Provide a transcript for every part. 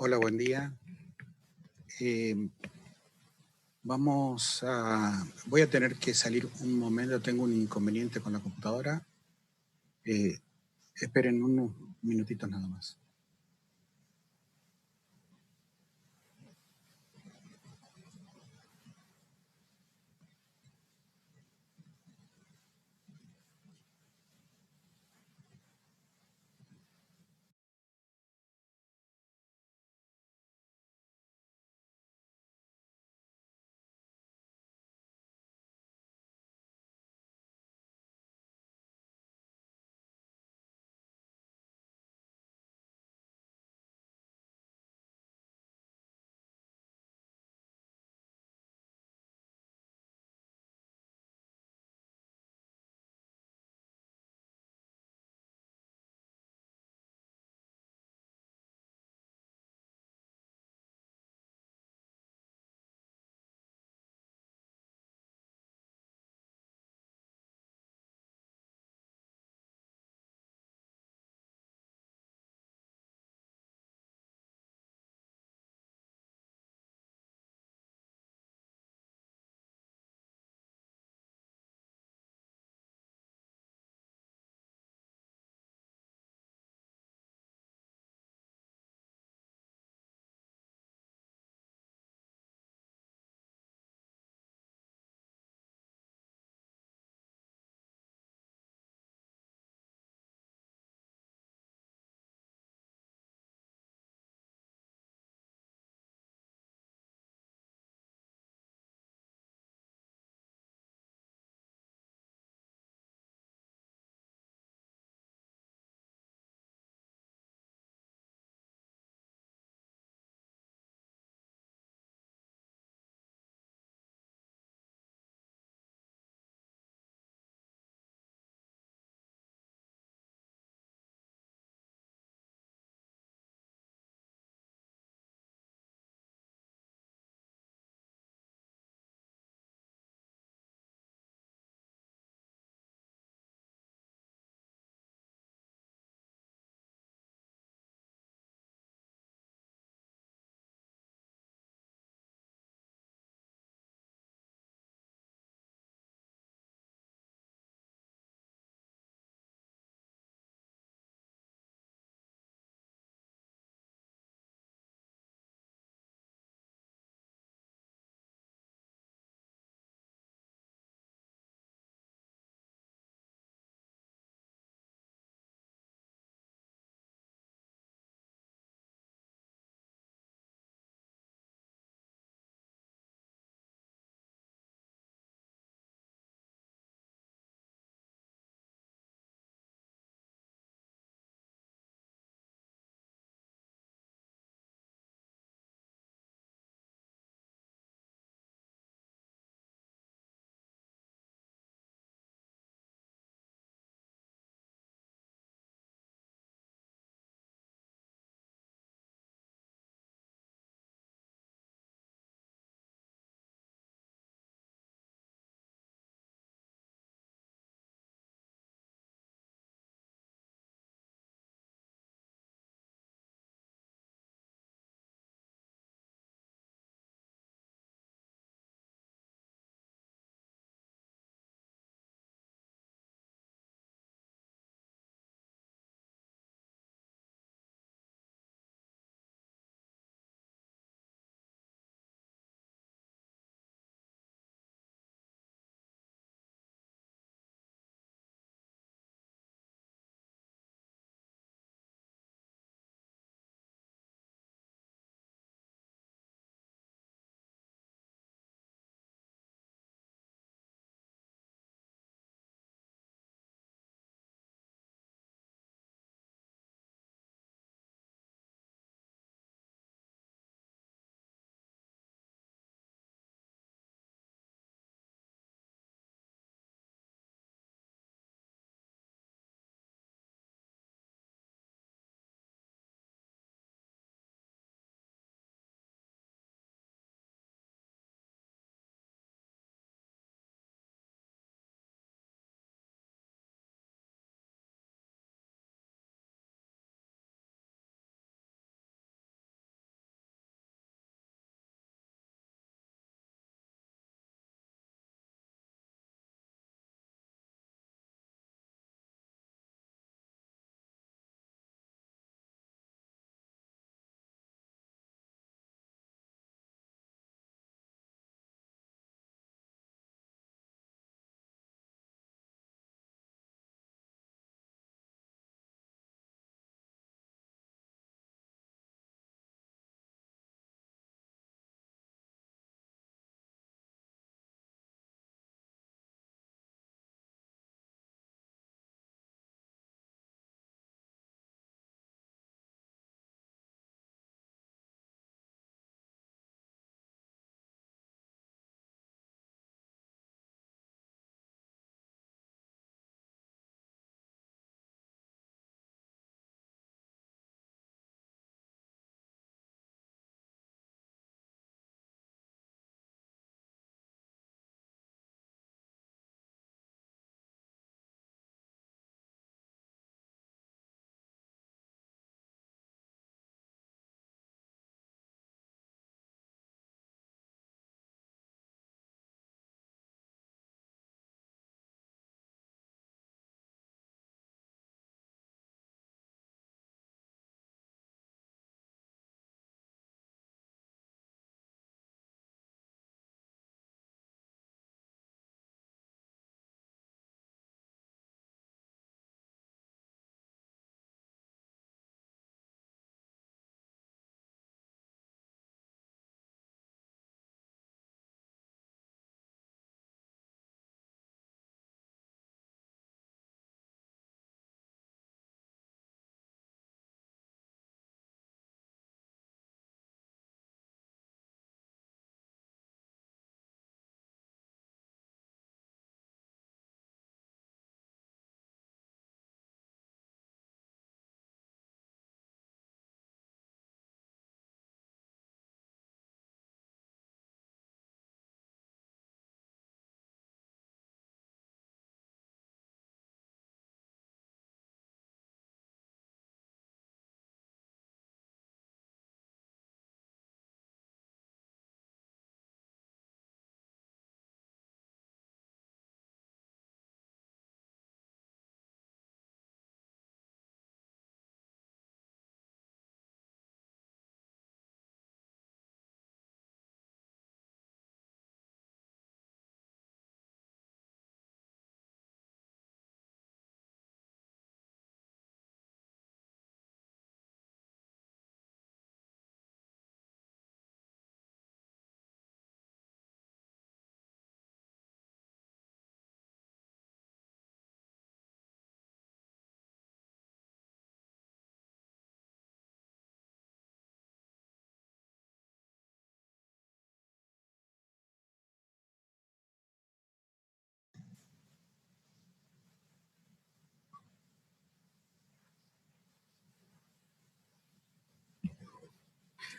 Hola, buen día. Eh, voy a tener que salir un momento, tengo un inconveniente con la computadora. Eh, Esperen unos minutitos nada más.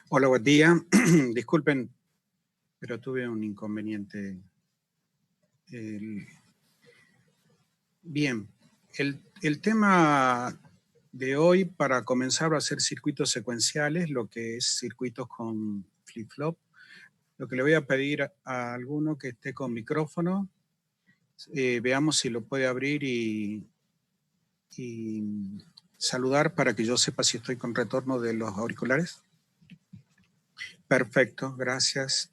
Hola, buen día. Disculpen, pero tuve un inconveniente. Bien, el tema de hoy para comenzar va a ser circuitos secuenciales, lo que es circuitos con flip-flop. Lo que le voy a pedir a alguno que esté con micrófono, veamos si lo puede abrir y saludar para que yo sepa si estoy con retorno de los auriculares. Perfecto, gracias.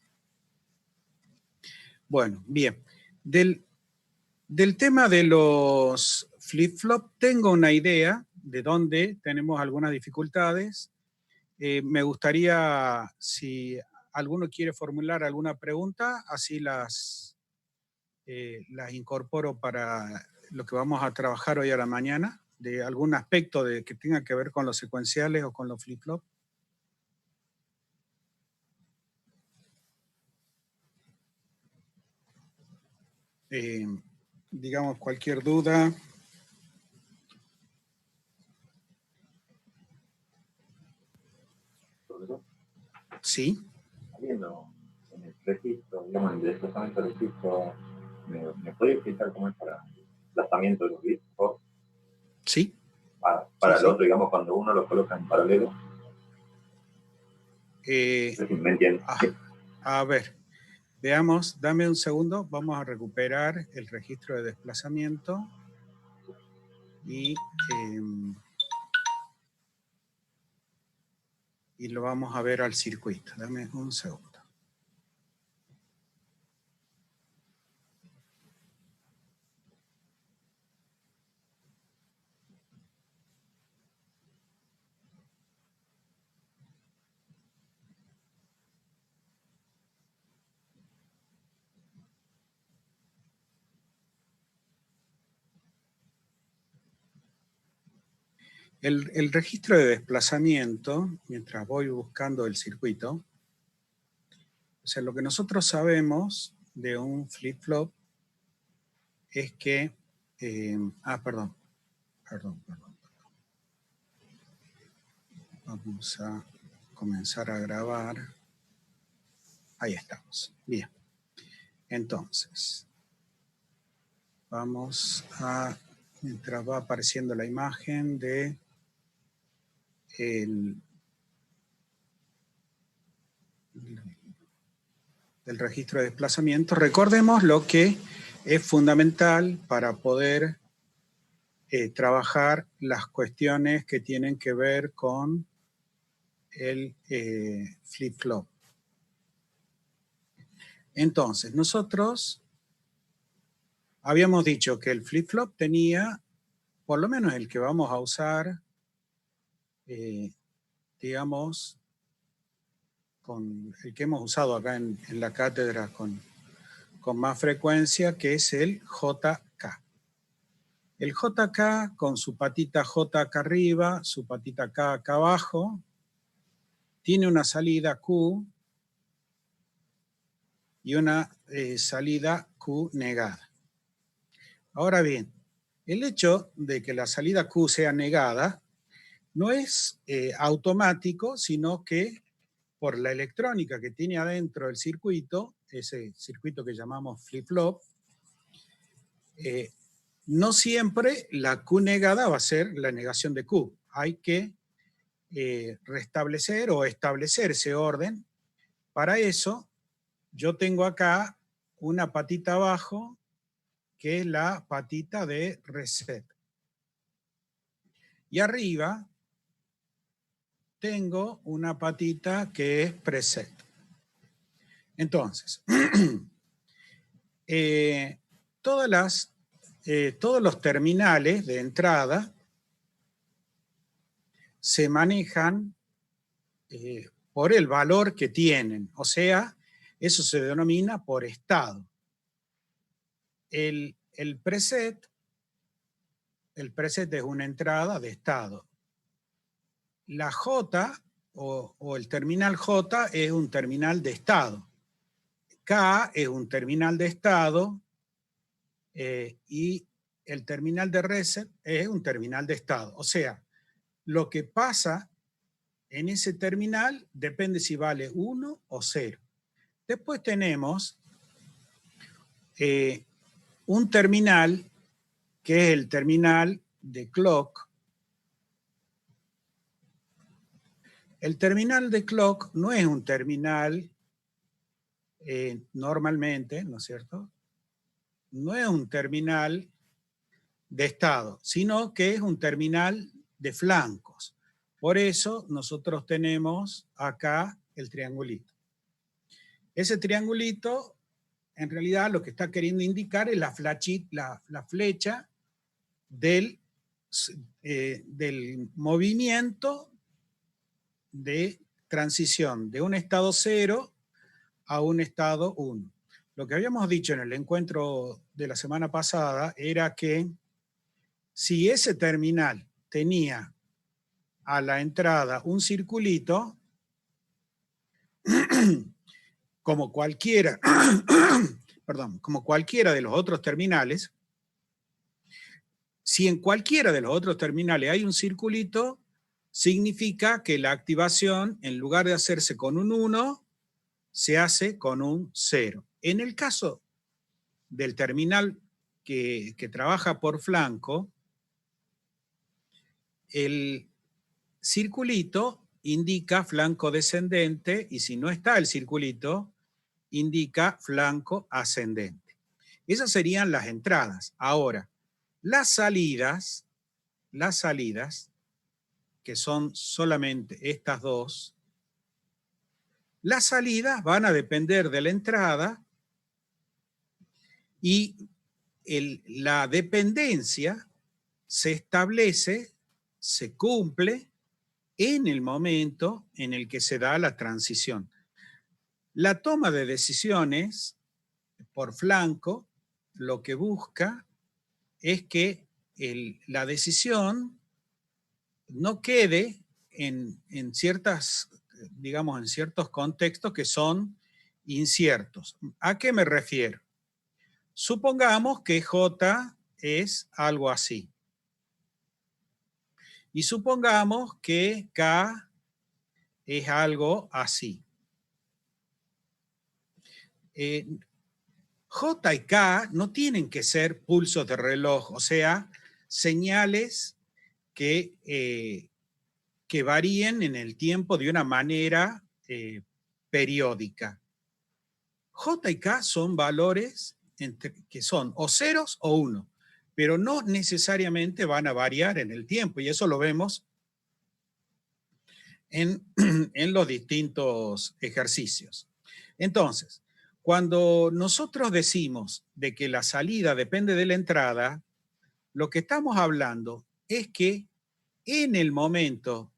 Bueno, bien. Del tema de los flip-flop tengo una idea de dónde tenemos algunas dificultades. Me gustaría, si alguno quiere formular alguna pregunta, así las incorporo para lo que vamos a trabajar hoy a la mañana, de algún aspecto que tenga que ver con los secuenciales o con los flip-flop. Digamos, cualquier duda. Sí. Viendo en el registro, digamos, en el desplazamiento del registro, ¿me puede explicar cómo es para el desplazamiento de los bits? Sí. Para sí, el otro, digamos, cuando uno lo coloca en paralelo. ¿Me entiendes? A ver, veamos, dame un segundo, vamos a recuperar el registro de desplazamiento y lo vamos a ver al circuito. Dame un segundo. El registro de desplazamiento, mientras voy buscando el circuito, o sea, lo que nosotros sabemos de un flip-flop es que... perdón. Vamos a comenzar a grabar. Ahí estamos. Bien. Entonces, vamos a... Mientras va apareciendo la imagen de del registro de desplazamiento, recordemos lo que es fundamental para poder trabajar las cuestiones que tienen que ver con el flip-flop. Entonces, nosotros habíamos dicho que el flip-flop tenía, por lo menos el que vamos a usar, digamos, con el que hemos usado acá en la cátedra con más frecuencia, que es el JK. El JK con su patita J acá arriba, su patita K acá abajo, tiene una salida Q y una salida Q negada. Ahora bien, el hecho de que la salida Q sea negada no es automático, sino que por la electrónica que tiene adentro el circuito, ese circuito que llamamos flip-flop, no siempre la Q negada va a ser la negación de Q. Hay que restablecer o establecer ese orden. Para eso, yo tengo acá una patita abajo, que es la patita de reset. Y arriba tengo una patita que es preset. Entonces, todos los terminales de entrada se manejan por el valor que tienen, o sea, eso se denomina por estado. El preset es una entrada de estado. La J o el terminal J es un terminal de estado. K es un terminal de estado y el terminal de reset es un terminal de estado. O sea, lo que pasa En ese terminal depende si vale 1 o 0. Después tenemos un terminal que es el terminal de clock. El terminal de clock no es un terminal normalmente, ¿no es cierto? No es un terminal de estado, sino que es un terminal de flancos. Por eso nosotros tenemos acá el triangulito. Ese triangulito, en realidad, lo que está queriendo indicar es la flecha del movimiento de transición de un estado 0 a un estado 1. Lo que habíamos dicho en el encuentro de la semana pasada era que si ese terminal tenía a la entrada un circulito, como cualquiera, perdón, como cualquiera de los otros terminales, si en cualquiera de los otros terminales hay un circulito, significa que la activación, en lugar de hacerse con un 1, se hace con un 0. En el caso del terminal que trabaja por flanco, el circulito indica flanco descendente y si no está el circulito, indica flanco ascendente. Esas serían las entradas. Ahora, las salidas, que son solamente estas dos, las salidas van a depender de la entrada y la dependencia se establece, se cumple en el momento en el que se da la transición. La toma de decisiones por flanco lo que busca es que la decisión no quede en ciertas, digamos, en ciertos contextos que son inciertos. ¿A qué me refiero? Supongamos que J es algo así. Y supongamos que K es algo así. J y K no tienen que ser pulsos de reloj, o sea, señales que varíen en el tiempo de una manera periódica. J y K son valores que son o ceros o uno, pero no necesariamente van a variar en el tiempo, y eso lo vemos en los distintos ejercicios. Entonces, cuando nosotros decimos de que la salida depende de la entrada, lo que estamos hablando es que en el momento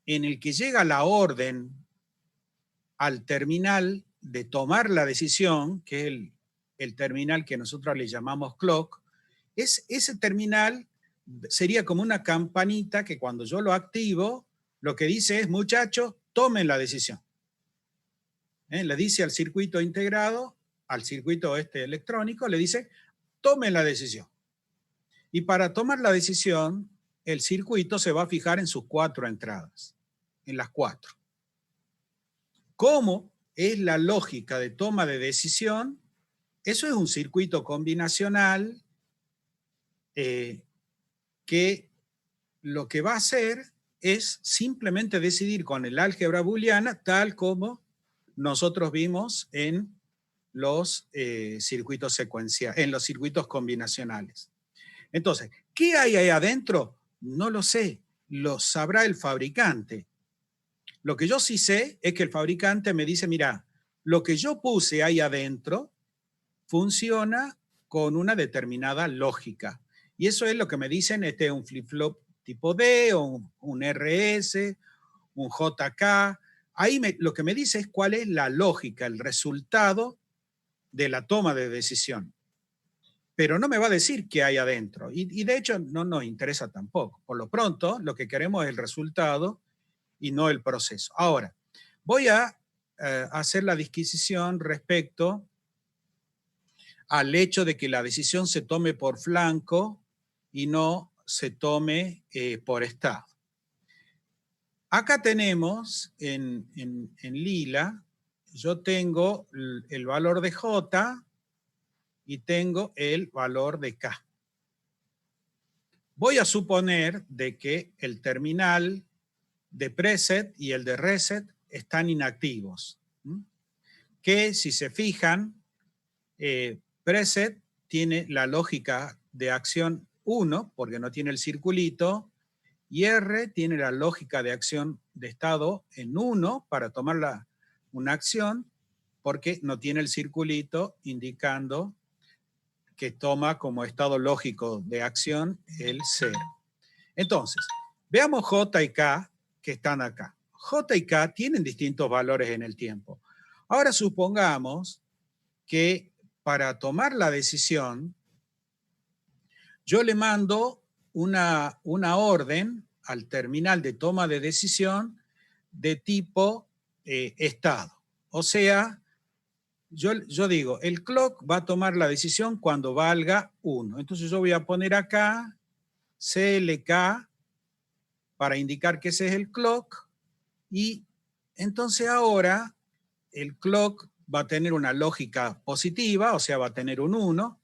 en el que llega la orden al terminal de tomar la decisión, que es el terminal que nosotros le llamamos clock, ese terminal sería como una campanita que cuando yo lo activo, lo que dice es, muchachos, tomen la decisión. Le dice al circuito integrado, al circuito electrónico, le dice, tomen la decisión. Y para tomar la decisión, el circuito se va a fijar en sus 4 entradas, en las 4. ¿Cómo es la lógica de toma de decisión? Eso es un circuito combinacional que lo que va a hacer es simplemente decidir con el álgebra booleana tal como nosotros vimos en los circuitos secuenciales, en los circuitos combinacionales. Entonces, ¿qué hay ahí adentro? No lo sé, lo sabrá el fabricante. Lo que yo sí sé es que el fabricante me dice, mira, lo que yo puse ahí adentro funciona con una determinada lógica. Y eso es lo que me dicen, este es un flip-flop tipo D, o un RS, un JK. Ahí lo que me dice es cuál es la lógica, el resultado de la toma de decisión. Pero no me va a decir qué hay adentro. Y de hecho no nos interesa tampoco. Por lo pronto, lo que queremos es el resultado y no el proceso. Ahora, voy a hacer la disquisición respecto al hecho de que la decisión se tome por flanco y no se tome por estado. Acá tenemos en lila, yo tengo el valor de J y tengo el valor de K. Voy a suponer de que el terminal de preset y el de reset están inactivos. Que si se fijan, preset tiene la lógica de acción 1, porque no tiene el circulito, y R tiene la lógica de acción de estado en 1 para tomar una acción, porque no tiene el circulito indicando que toma como estado lógico de acción el 0. Entonces, veamos J y K que están acá. J y K tienen distintos valores en el tiempo. Ahora supongamos que para tomar la decisión, yo le mando una orden al terminal de toma de decisión de tipo estado. O sea, yo digo, el clock va a tomar la decisión cuando valga 1. Entonces yo voy a poner acá CLK para indicar que ese es el clock, y entonces ahora el clock va a tener una lógica positiva, o sea, va a tener un 1,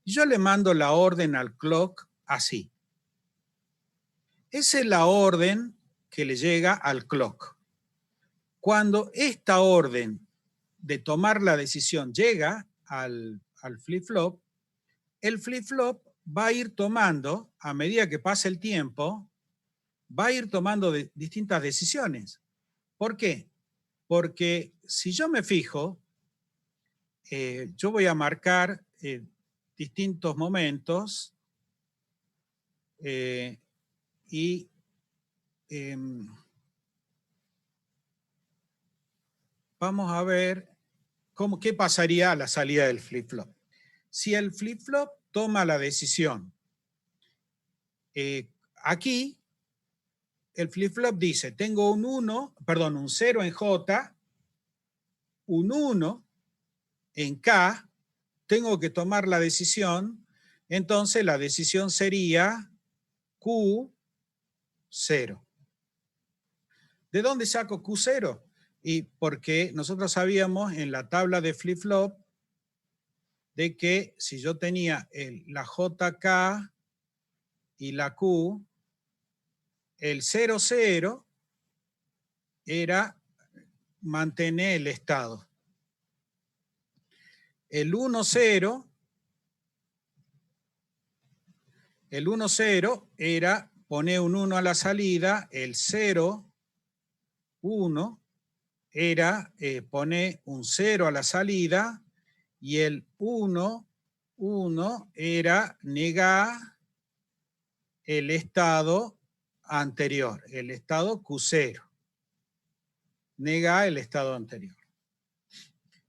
y yo le mando la orden al clock así. Esa es la orden que le llega al clock. Cuando esta orden de tomar la decisión llega al flip-flop, el flip-flop va a ir tomando, a medida que pasa el tiempo, va a ir tomando distintas decisiones. ¿Por qué? Porque si yo me fijo, yo voy a marcar distintos momentos y vamos a ver qué pasaría a la salida del flip-flop. Si el flip-flop toma la decisión, aquí el flip-flop dice, tengo un 0 en J, un 1 en K, tengo que tomar la decisión, entonces la decisión sería Q0. ¿De dónde saco Q0? Y porque nosotros sabíamos en la tabla de flip-flop de que si yo tenía la JK y la Q, el 00 era mantener el estado. El 10 era poner un 1 a la salida, el 0, 1 era poner un 0 a la salida, y el 1, 1 era negar el estado anterior, el estado Q0. Negar el estado anterior.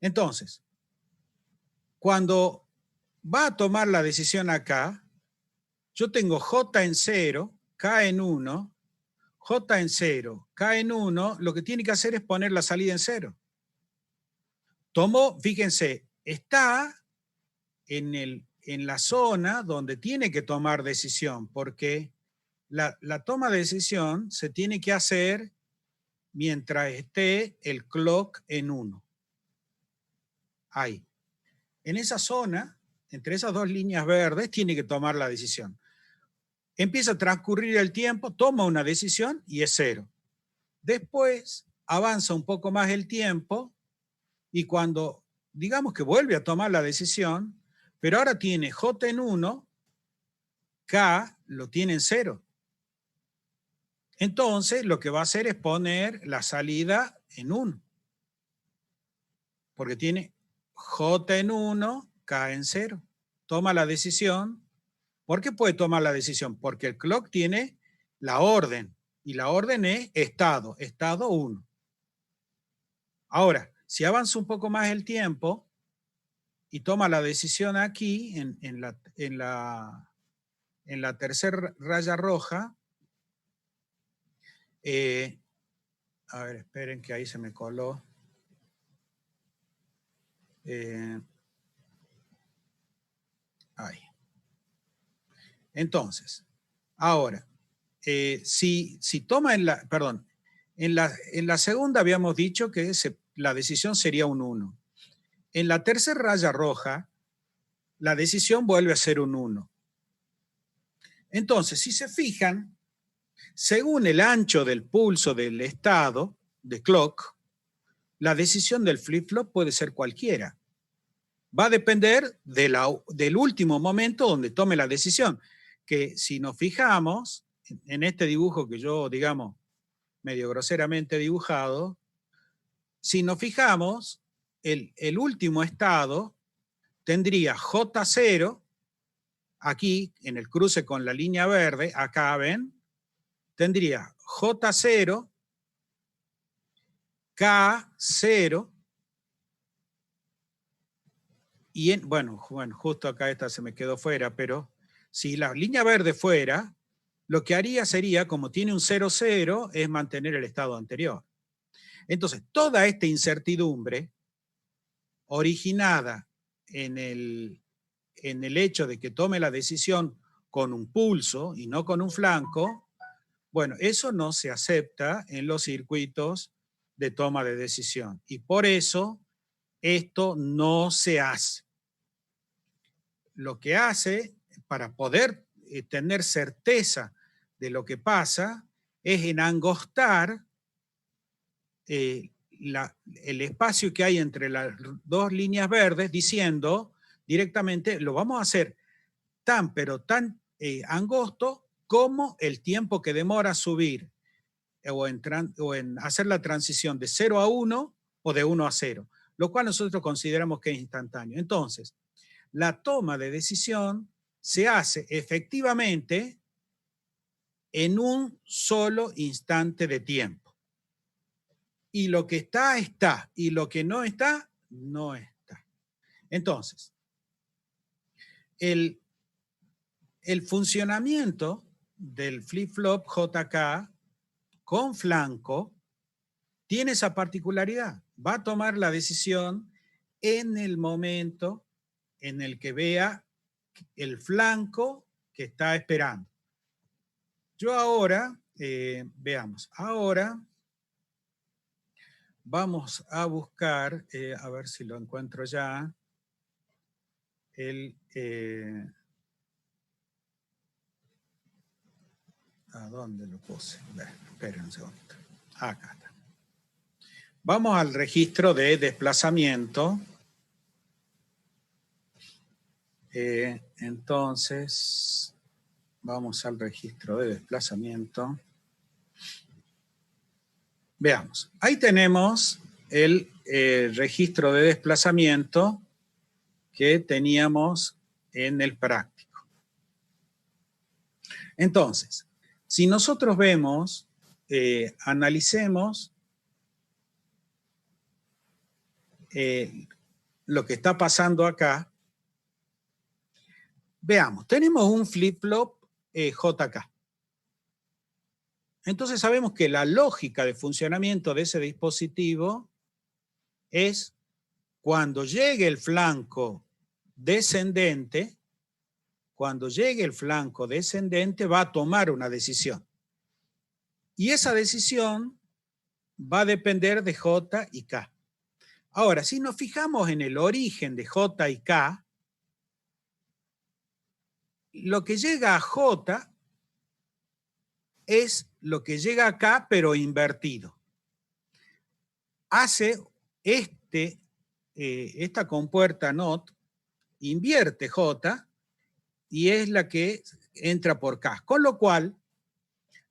Entonces, cuando va a tomar la decisión acá, yo tengo J en 0, K en 1, J en 0, K en 1, lo que tiene que hacer es poner la salida en 0. Tomó, fíjense, está en la zona donde tiene que tomar decisión, porque la toma de decisión se tiene que hacer mientras esté el clock en 1. Ahí. En esa zona, entre esas dos líneas verdes, tiene que tomar la decisión. Empieza a transcurrir el tiempo, toma una decisión y es 0. Después avanza un poco más el tiempo y cuando, digamos que vuelve a tomar la decisión, pero ahora tiene J en 1, K lo tiene en 0. Entonces lo que va a hacer es poner la salida en 1. Porque tiene J en 1, K en 0. Toma la decisión. ¿Por qué puede tomar la decisión? Porque el clock tiene la orden. Y la orden es estado 1. Ahora, si avanza un poco más el tiempo y toma la decisión aquí, en la tercera raya roja, a ver, esperen que ahí se me coló. Ahí. Entonces, ahora, si toma En la segunda habíamos dicho que la decisión sería un 1. En la tercera raya roja, la decisión vuelve a ser un 1. Entonces, si se fijan, según el ancho del pulso del estado, de clock, la decisión del flip-flop puede ser cualquiera. Va a depender del último momento donde tome la decisión. Que si nos fijamos en este dibujo que yo, digamos, medio groseramente dibujado, si nos fijamos, el último estado tendría J0, aquí en el cruce con la línea verde, acá ven, tendría J0, K0, y bueno, justo acá esta se me quedó fuera, pero si la línea verde fuera, lo que haría sería, como tiene un 0,0, es mantener el estado anterior. Entonces, toda esta incertidumbre, originada en el hecho de que tome la decisión con un pulso y no con un flanco, bueno, eso no se acepta en los circuitos de toma de decisión. Y por eso esto no se hace. Lo que hace, para poder tener certeza de lo que pasa, es enangostar el espacio que hay entre las dos líneas verdes, diciendo directamente, lo vamos a hacer tan, pero tan angosto como el tiempo que demora subir o en hacer la transición de 0 a 1 o de 1 a 0, lo cual nosotros consideramos que es instantáneo. Entonces, la toma de decisión se hace efectivamente en un solo instante de tiempo. Y lo que está, está. Y lo que no está, no está. Entonces, el funcionamiento del flip-flop JK con flanco tiene esa particularidad. Va a tomar la decisión en el momento en el que vea el flanco que está esperando. Yo ahora, veamos, ahora vamos a buscar, a ver si lo encuentro ya, ¿a dónde lo puse? Esperen un segundo. Acá está. Vamos al registro de desplazamiento. Entonces, vamos al registro de desplazamiento. Veamos, ahí tenemos el registro de desplazamiento que teníamos en el práctico. Entonces, si nosotros vemos, analicemos lo que está pasando acá, veamos, tenemos un flip-flop JK. Entonces sabemos que la lógica de funcionamiento de ese dispositivo es cuando llegue el flanco descendente, va a tomar una decisión. Y esa decisión va a depender de J y K. Ahora, si nos fijamos en el origen de J y K, lo que llega a J es lo que llega a K, pero invertido. Hace esta compuerta NOT, invierte J y es la que entra por K. Con lo cual,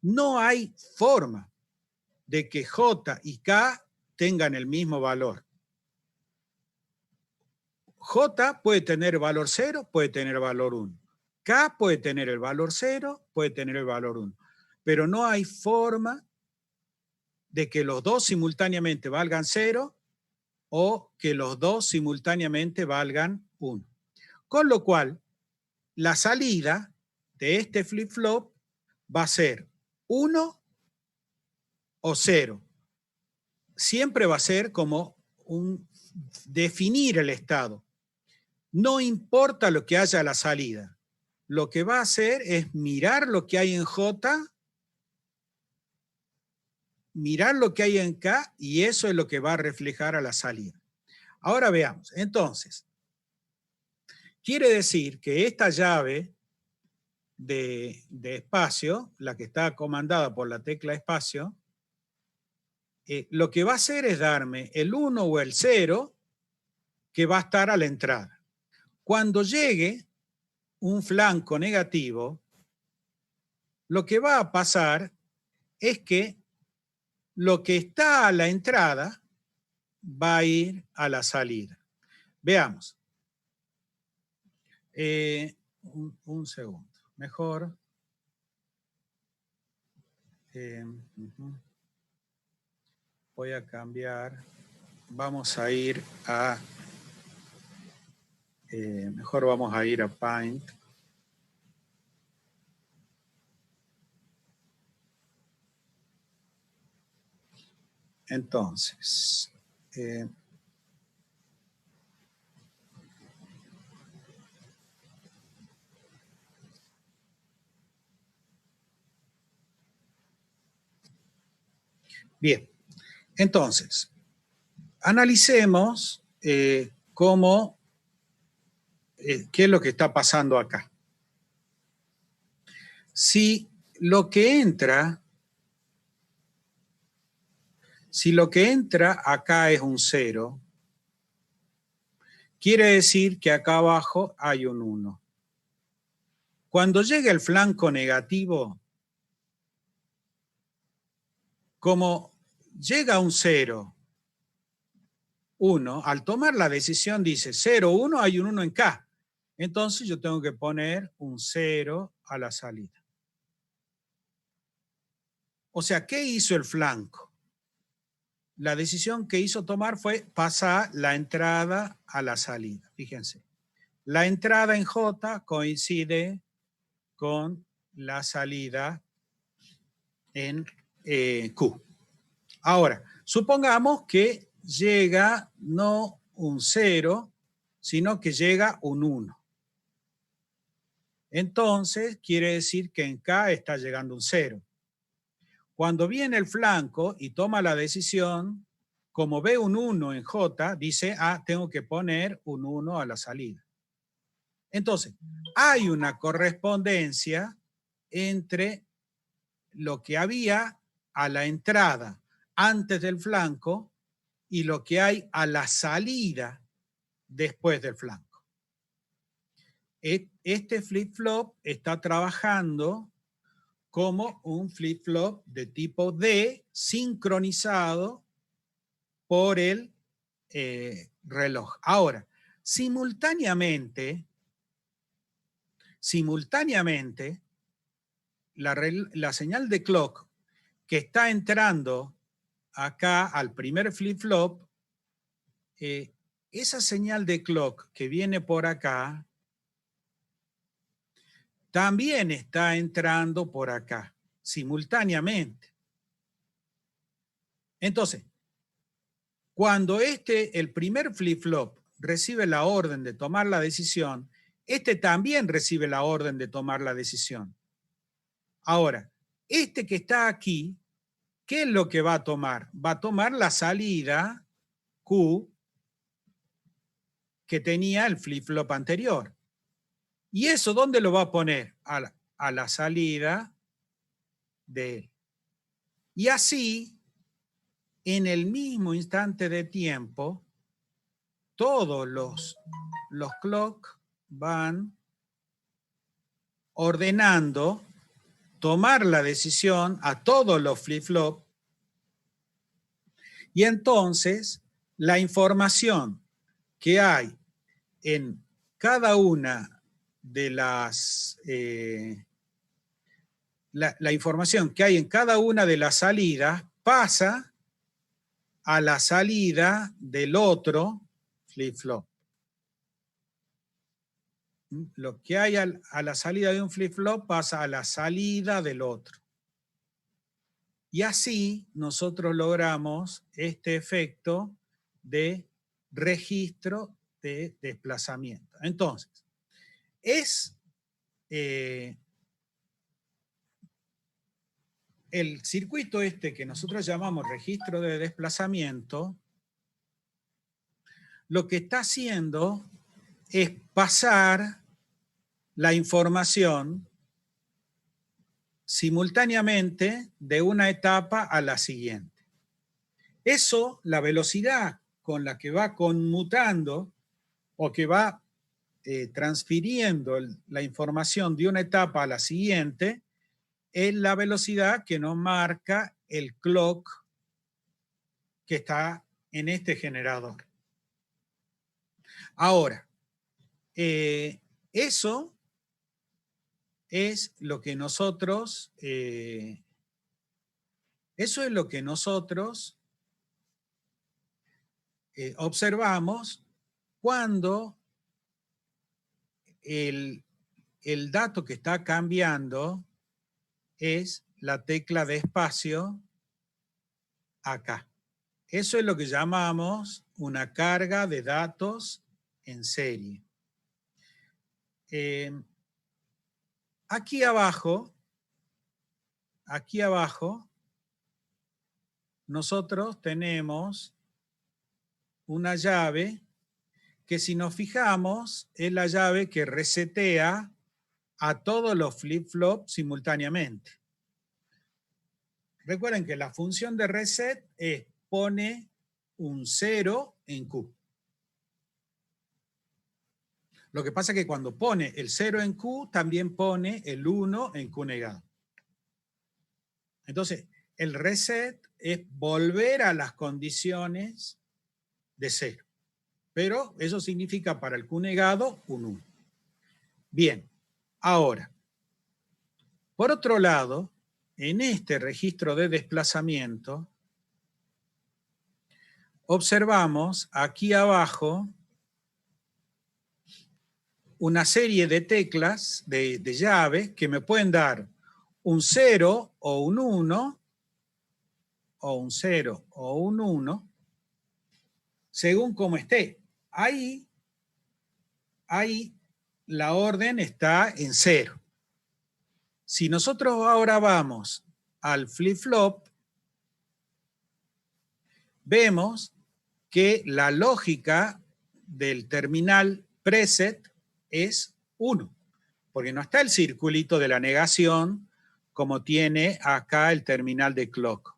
no hay forma de que J y K tengan el mismo valor. J puede tener valor 0, puede tener valor 1. K puede tener el valor 0, puede tener el valor 1. Pero no hay forma de que los dos simultáneamente valgan 0 o que los dos simultáneamente valgan 1. Con lo cual, la salida de este flip-flop va a ser 1 o 0. Siempre va a ser como definir el estado. No importa lo que haya a la salida. Lo que va a hacer es mirar lo que hay en J, mirar lo que hay en K y eso es lo que va a reflejar a la salida. Ahora veamos. Entonces, quiere decir que esta llave de espacio, la que está comandada por la tecla espacio, lo que va a hacer es darme el 1 o el 0 que va a estar a la entrada. Cuando llegue un flanco negativo, lo que va a pasar es que lo que está a la entrada va a ir a la salida. Veamos. Un segundo. Mejor. Voy a cambiar. Vamos a ir a... mejor vamos a ir a Paint. Entonces, bien, entonces, analicemos cómo, qué es lo que está pasando acá. Si lo que entra acá es un 0, quiere decir que acá abajo hay un 1. Cuando llegue el flanco negativo, como llega un 0, 1, al tomar la decisión dice 0, 1, hay un 1 en K. Entonces yo tengo que poner un 0 a la salida. O sea, ¿qué hizo el flanco? La decisión que hizo tomar fue pasar la entrada a la salida. Fíjense, la entrada en J coincide con la salida en Q. Ahora, supongamos que llega no un 0, sino que llega un 1. Entonces, quiere decir que en K está llegando un 0. Cuando viene el flanco y toma la decisión, como ve un 1 en J, dice, tengo que poner un 1 a la salida. Entonces, hay una correspondencia entre lo que había a la entrada antes del flanco y lo que hay a la salida después del flanco. Este flip-flop está trabajando como un flip-flop de tipo D sincronizado por el reloj. Ahora, simultáneamente, la señal de clock que está entrando acá al primer flip-flop, esa señal de clock que viene por acá, también está entrando por acá, simultáneamente. Entonces, cuando el primer flip-flop recibe la orden de tomar la decisión, este también recibe la orden de tomar la decisión. Ahora, este que está aquí, ¿qué es lo que va a tomar? Va a tomar la salida Q que tenía el flip-flop anterior. ¿Y eso dónde lo va a poner? A la salida de él. Y así, en el mismo instante de tiempo, todos los clock van ordenando tomar la decisión a todos los flip-flop y entonces la información que hay en cada una de las la información que hay en cada una de las salidas pasa a la salida del otro flip-flop. Lo que hay a la salida de un flip-flop pasa a la salida del otro. Y así nosotros logramos este efecto de registro de desplazamiento. Entonces, es el circuito este que nosotros llamamos registro de desplazamiento, lo que está haciendo es pasar la información simultáneamente de una etapa a la siguiente. Eso, la velocidad con la que va conmutando o que va transfiriendo la información de una etapa a la siguiente, es la velocidad que nos marca el clock que está en este generador. Ahora, eso es lo que nosotros, observamos cuando el dato que está cambiando es la tecla de espacio acá. Eso es lo que llamamos una carga de datos en serie. Aquí abajo, nosotros tenemos una llave que, si nos fijamos, es la llave que resetea a todos los flip-flops simultáneamente. Recuerden que la función de reset es pone un 0 en Q. Lo que pasa es que cuando pone el 0 en Q, también pone el 1 en Q negado. Entonces, el reset es volver a las condiciones de 0. Pero eso significa para el Q negado un 1. Bien, ahora, por otro lado, en este registro de desplazamiento, observamos aquí abajo una serie de teclas, de llaves, que me pueden dar un 0 o un 1, o un 0 o un 1, según como esté. Ahí la orden está en 0. Si nosotros ahora vamos al flip-flop, vemos que la lógica del terminal preset es 1, porque no está el circulito de la negación como tiene acá el terminal de clock.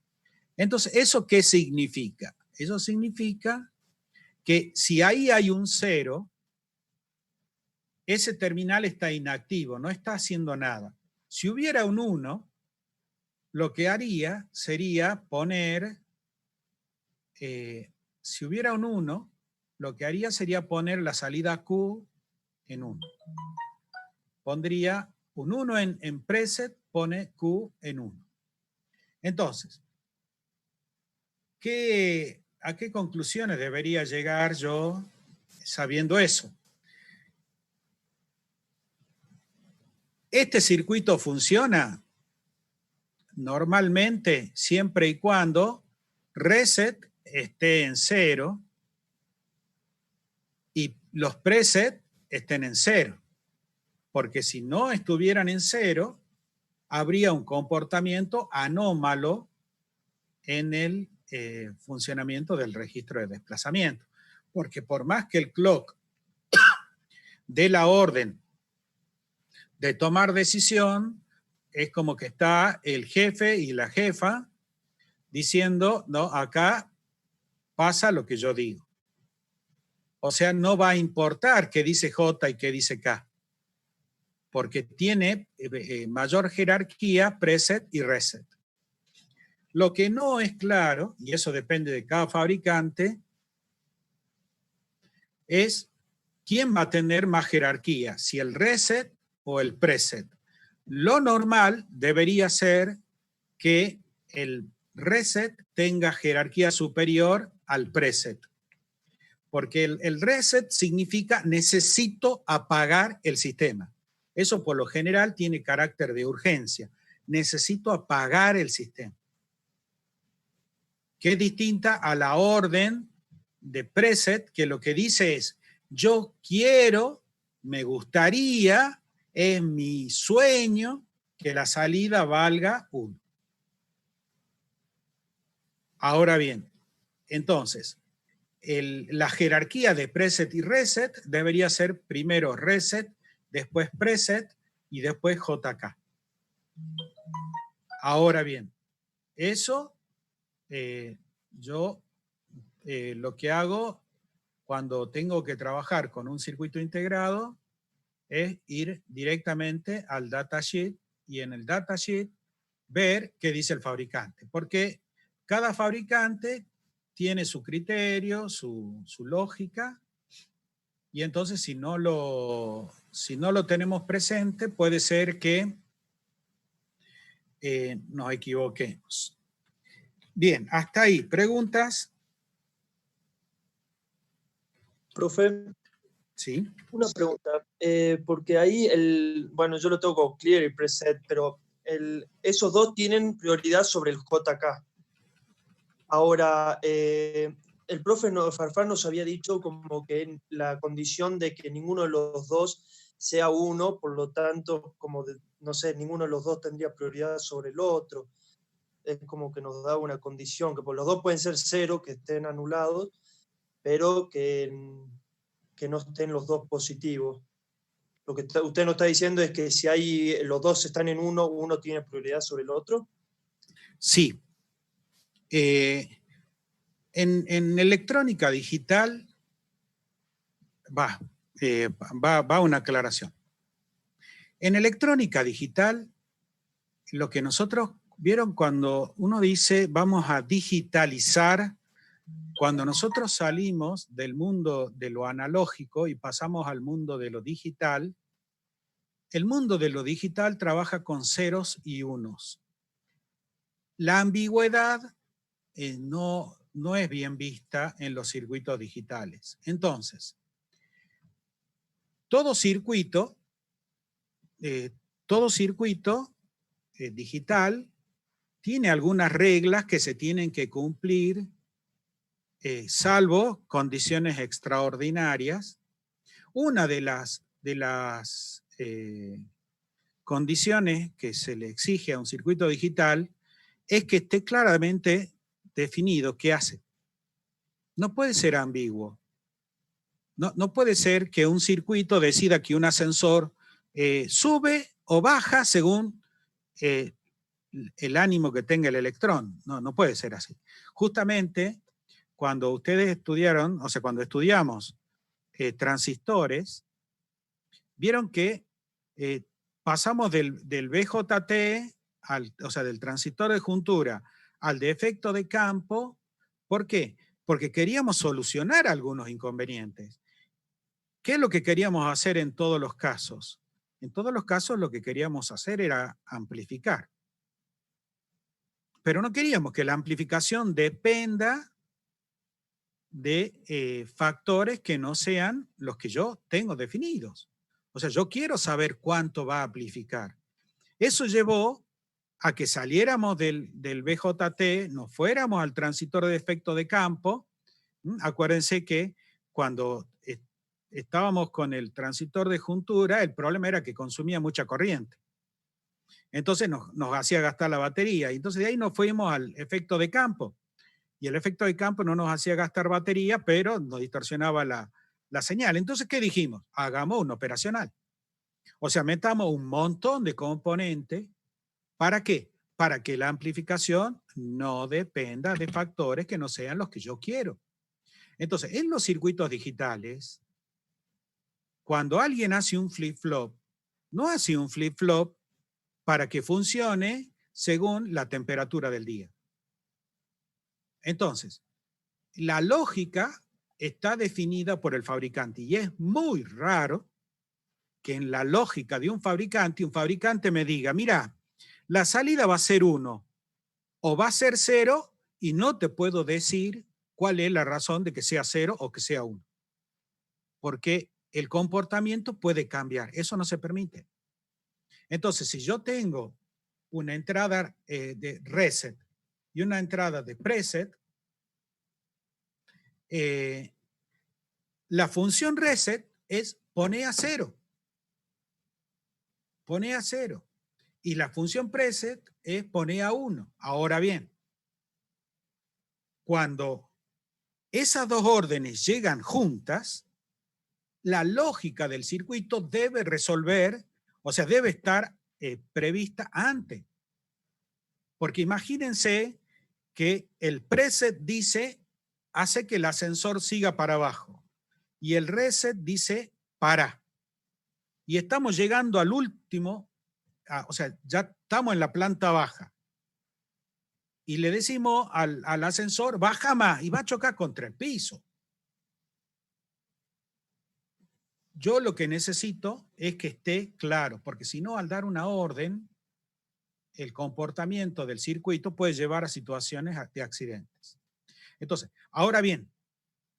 Entonces, ¿eso qué significa? Eso significa que si ahí hay un 0, ese terminal está inactivo, no está haciendo nada. Si hubiera un 1, lo que haría sería poner, si hubiera un 1, lo que haría sería poner la salida Q en 1. Pondría un 1 en preset, pone Q en 1. Entonces, ¿a qué conclusiones debería llegar yo sabiendo eso? Este circuito funciona normalmente siempre y cuando reset esté en 0 y los preset estén en 0. Porque si no estuvieran en 0, habría un comportamiento anómalo en el funcionamiento del registro de desplazamiento. Porque por más que el clock dé la orden de tomar decisión, es como que está el jefe y la jefa diciendo, no, acá pasa lo que yo digo. O sea, no va a importar qué dice J y qué dice K, porque tiene mayor jerarquía preset y reset. Lo que no es claro, y eso depende de cada fabricante, es quién va a tener más jerarquía, si el reset o el preset. Lo normal debería ser que el reset tenga jerarquía superior al preset. Porque el reset significa necesito apagar el sistema. Eso por lo general tiene carácter de urgencia. Necesito apagar el sistema. Que es distinta a la orden de preset, que lo que dice es, yo quiero, me gustaría, es mi sueño que la salida valga 1. Ahora bien, entonces, la jerarquía de preset y reset debería ser primero reset, después preset y después JK. Ahora bien, eso yo lo que hago cuando tengo que trabajar con un circuito integrado es ir directamente al datasheet y en el datasheet ver qué dice el fabricante. Porque cada fabricante tiene su criterio, su lógica, y entonces si no lo tenemos presente, puede ser que nos equivoquemos. Bien, hasta ahí. ¿Preguntas? Profe, Sí. una pregunta, porque ahí, bueno, yo lo tengo con Clear y Preset, pero esos dos tienen prioridad sobre el JK. Ahora, el profe Farfán nos había dicho como que la condición de que ninguno de los dos sea uno, por lo tanto, como no sé, ninguno de los dos tendría prioridad sobre el otro. Es como que nos da una condición, que por los dos pueden ser cero, que estén anulados, pero que no estén los dos positivos. Lo que usted nos está diciendo es que si los dos están en uno, uno tiene prioridad sobre el otro. Sí. En electrónica digital va una aclaración. En electrónica digital, lo que nosotros vieron cuando uno dice vamos a digitalizar, cuando nosotros salimos del mundo de lo analógico y pasamos al mundo de lo digital, el mundo de lo digital trabaja con ceros y unos. La ambigüedad no es bien vista en los circuitos digitales. Entonces, todo circuito digital tiene algunas reglas que se tienen que cumplir, salvo condiciones extraordinarias. Una de las condiciones que se le exige a un circuito digital es que esté claramente definido qué hace. No puede ser ambiguo. No puede ser que un circuito decida que un ascensor sube o baja según el ánimo que tenga el electrón. No puede ser así. Justamente cuando ustedes estudiaron, o sea, cuando estudiamos transistores, vieron que pasamos del BJT, o sea, del transistor de juntura, al de efecto de campo. ¿Por qué? Porque queríamos solucionar algunos inconvenientes. ¿Qué es lo que queríamos hacer en todos los casos? En todos los casos lo que queríamos hacer era amplificar. Pero no queríamos que la amplificación dependa de factores que no sean los que yo tengo definidos. O sea, yo quiero saber cuánto va a amplificar. Eso llevó a que saliéramos del BJT, nos fuéramos al transistor de efecto de campo. Acuérdense que cuando estábamos con el transistor de juntura, el problema era que consumía mucha corriente. Entonces nos hacía gastar la batería. Y entonces de ahí nos fuimos al efecto de campo. Y el efecto de campo no nos hacía gastar batería, pero nos distorsionaba la señal. Entonces, ¿qué dijimos? Hagamos un operacional. O sea, metamos un montón de componentes. ¿Para qué? Para que la amplificación no dependa de factores que no sean los que yo quiero. Entonces, en los circuitos digitales, cuando alguien hace un flip-flop, no hace un flip-flop para que funcione según la temperatura del día. Entonces, la lógica está definida por el fabricante y es muy raro que en la lógica de un fabricante me diga, mira, la salida va a ser 1 o va a ser 0 y no te puedo decir cuál es la razón de que sea 0 o que sea 1. Porque el comportamiento puede cambiar, eso no se permite. Entonces, si yo tengo una entrada de reset y una entrada de preset, la función reset es poner a 0. Pone a 0. Y la función preset es poner a 1. Ahora bien, cuando esas dos órdenes llegan juntas, la lógica del circuito debe resolver, o sea, debe estar prevista antes. Porque imagínense que el preset dice, hace que el ascensor siga para abajo, y el reset dice, para. Y estamos llegando al último, o sea, ya estamos en la planta baja. Y le decimos al ascensor, baja más, y va a chocar contra el piso. Yo lo que necesito es que esté claro, porque si no, al dar una orden, el comportamiento del circuito puede llevar a situaciones de accidentes. Entonces, ahora bien,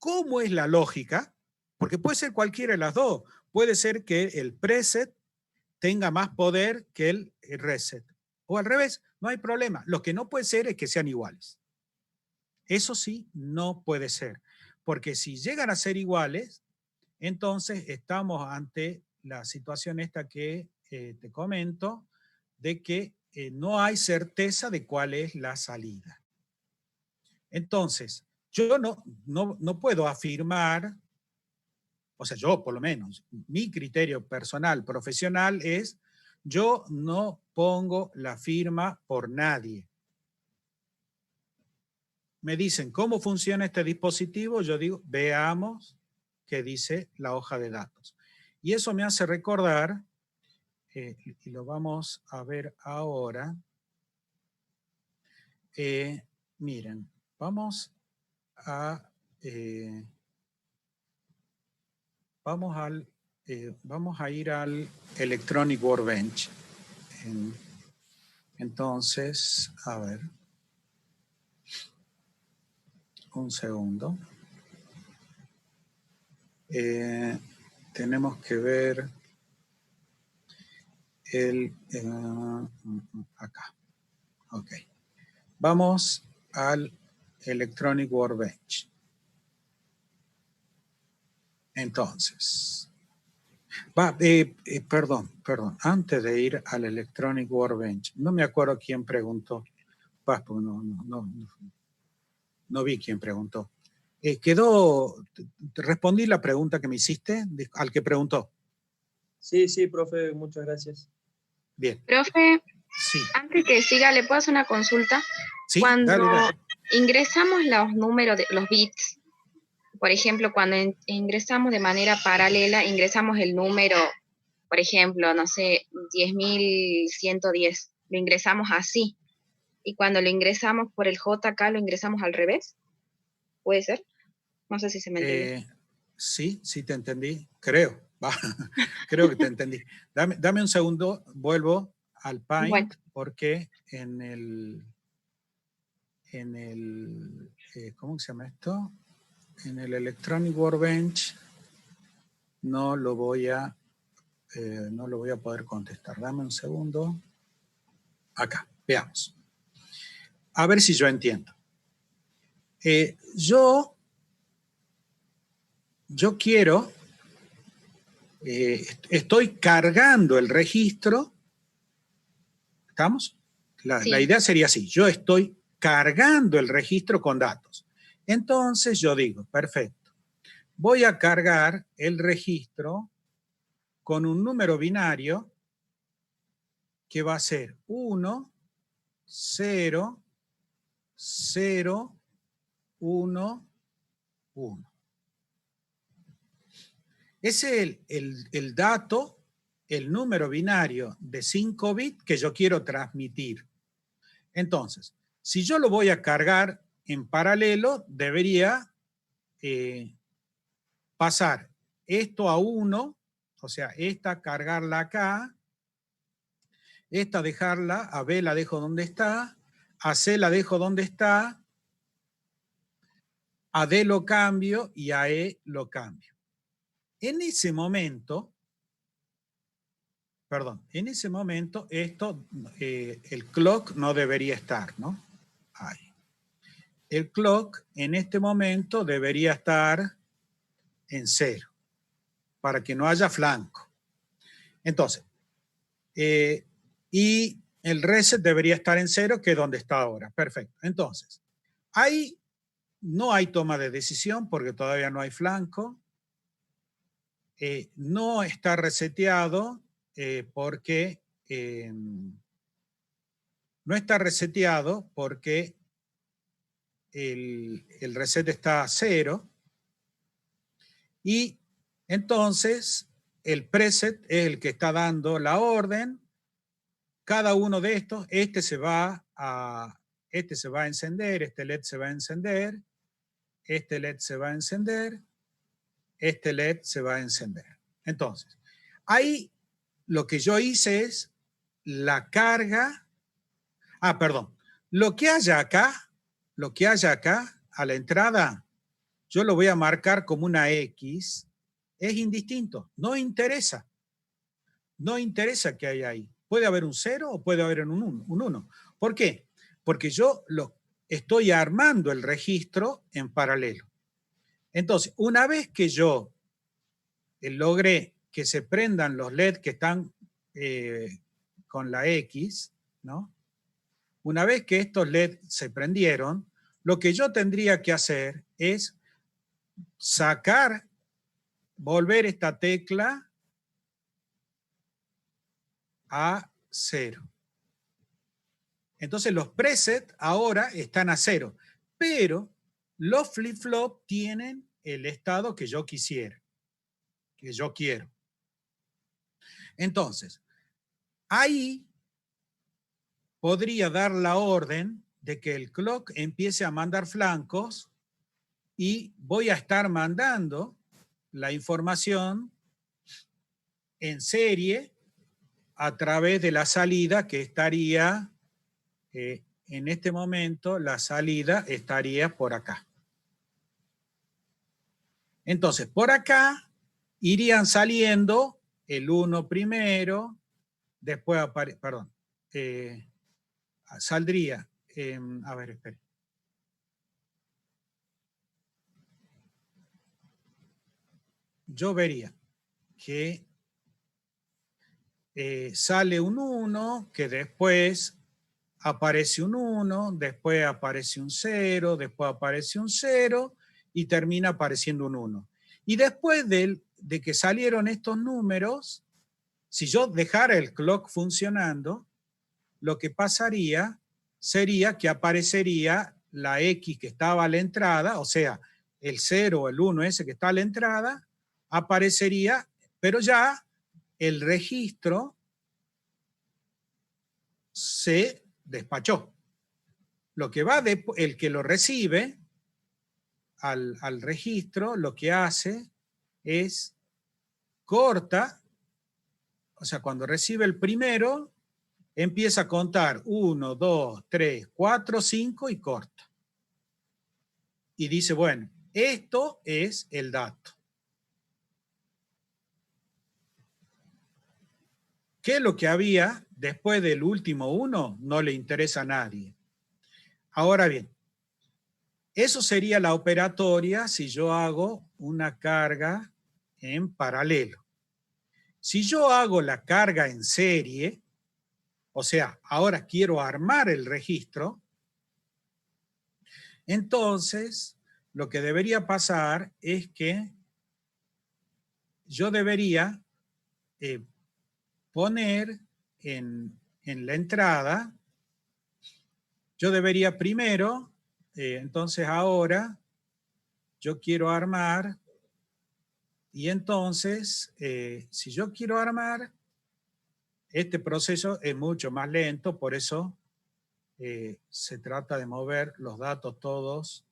¿cómo es la lógica? Porque puede ser cualquiera de las dos. Puede ser que el preset tenga más poder que el reset. O al revés, no hay problema. Lo que no puede ser es que sean iguales. Eso sí, no puede ser. Porque si llegan a ser iguales, entonces estamos ante la situación esta que te comento, de que no hay certeza de cuál es la salida. Entonces, yo no puedo afirmar, o sea, yo por lo menos, mi criterio personal, profesional es, yo no pongo la firma por nadie. Me dicen, ¿cómo funciona este dispositivo? Yo digo, veamos qué dice la hoja de datos. Y eso me hace recordar, y lo vamos a ver ahora, miren, vamos a ir al Electronic Workbench. Entonces, a ver, un segundo. Tenemos que ver acá. Ok. Vamos al Electronic Workbench. Entonces, perdón, antes de ir al Electronic Workbench, no me acuerdo quién preguntó. No vi quién preguntó. ¿Respondí la pregunta que me hiciste al que preguntó? Sí, profe, muchas gracias. Bien. Profe, sí. Antes que siga, ¿le puedo hacer una consulta? Sí, Cuando dale. ingresamos los números, los bits, por ejemplo, cuando ingresamos de manera paralela, ingresamos el número, por ejemplo, no sé, 10.110, lo ingresamos así. Y cuando lo ingresamos por el JK, lo ingresamos al revés. ¿Puede ser? No sé si se me entendió. Sí, te entendí. Creo que te entendí. Dame un segundo, vuelvo al Paint, bueno, porque en el ¿cómo se llama esto? En el Electronic Workbench no lo voy a poder contestar. Dame un segundo. Acá, veamos. A ver si yo entiendo. Yo quiero, estoy cargando el registro. ¿Estamos? La idea sería así. Yo estoy cargando el registro con datos. Entonces yo digo, perfecto. Voy a cargar el registro con un número binario que va a ser 1, 0, 0, 1, 1. Ese es el dato, el número binario de 5 bits que yo quiero transmitir. Entonces, si yo lo voy a cargar en paralelo, debería pasar esto a 1, o sea, esta cargarla acá, esta dejarla, a B la dejo donde está, a C la dejo donde está, a D lo cambio y a E lo cambio. En ese momento, esto, el clock no debería estar, ¿no? Ahí. El clock en este momento debería estar en 0, para que no haya flanco. Entonces, y el reset debería estar en 0, que es donde está ahora. Perfecto. Entonces, ahí no hay toma de decisión porque todavía no hay flanco. No está reseteado porque no está reseteado porque el reset está a 0. Y entonces el preset es el que está dando la orden. Cada uno de estos, este se va a encender, este LED se va a encender, este LED se va a encender, este LED se va a encender. Entonces, ahí lo que yo hice es la carga. Perdón. Lo que haya acá a la entrada, yo lo voy a marcar como una X. Es indistinto, no interesa. No interesa qué hay ahí. Puede haber un 0 o puede haber un 1. ¿Por qué? Porque yo estoy armando el registro en paralelo. Entonces, una vez que yo logré que se prendan los LED que están con la X, ¿no? Una vez que estos LED se prendieron, lo que yo tendría que hacer es volver esta tecla a 0. Entonces los presets ahora están a 0, pero los flip-flop tienen el estado que yo quisiera, que yo quiero. Entonces, ahí podría dar la orden de que el clock empiece a mandar flancos y voy a estar mandando la información en serie a través de la salida que estaría, en este momento, la salida estaría por acá. Entonces, por acá irían saliendo el 1 primero, después saldría, a ver, espere. Yo vería que sale un 1, que después aparece un 1, después aparece un 0, después aparece un 0 y termina apareciendo un 1. Y después de que salieron estos números, si yo dejara el clock funcionando, lo que pasaría sería que aparecería la X que estaba a la entrada, o sea, el 0 o el 1 ese que está a la entrada, aparecería, pero ya el registro se despachó. Lo que va el que lo recibe al registro, lo que hace es corta, o sea, cuando recibe el primero, empieza a contar 1, 2, 3, 4, 5 y corta. Y dice, bueno, esto es el dato. ¿Qué es lo que había después del último 1? No le interesa a nadie. Ahora bien, eso sería la operatoria si yo hago una carga en paralelo. Si yo hago la carga en serie, o sea, ahora quiero armar el registro, entonces lo que debería pasar es que yo debería poner en la entrada, yo debería primero, entonces ahora yo quiero armar, y entonces si yo quiero armar, este proceso es mucho más lento, por eso se trata de mover los datos todos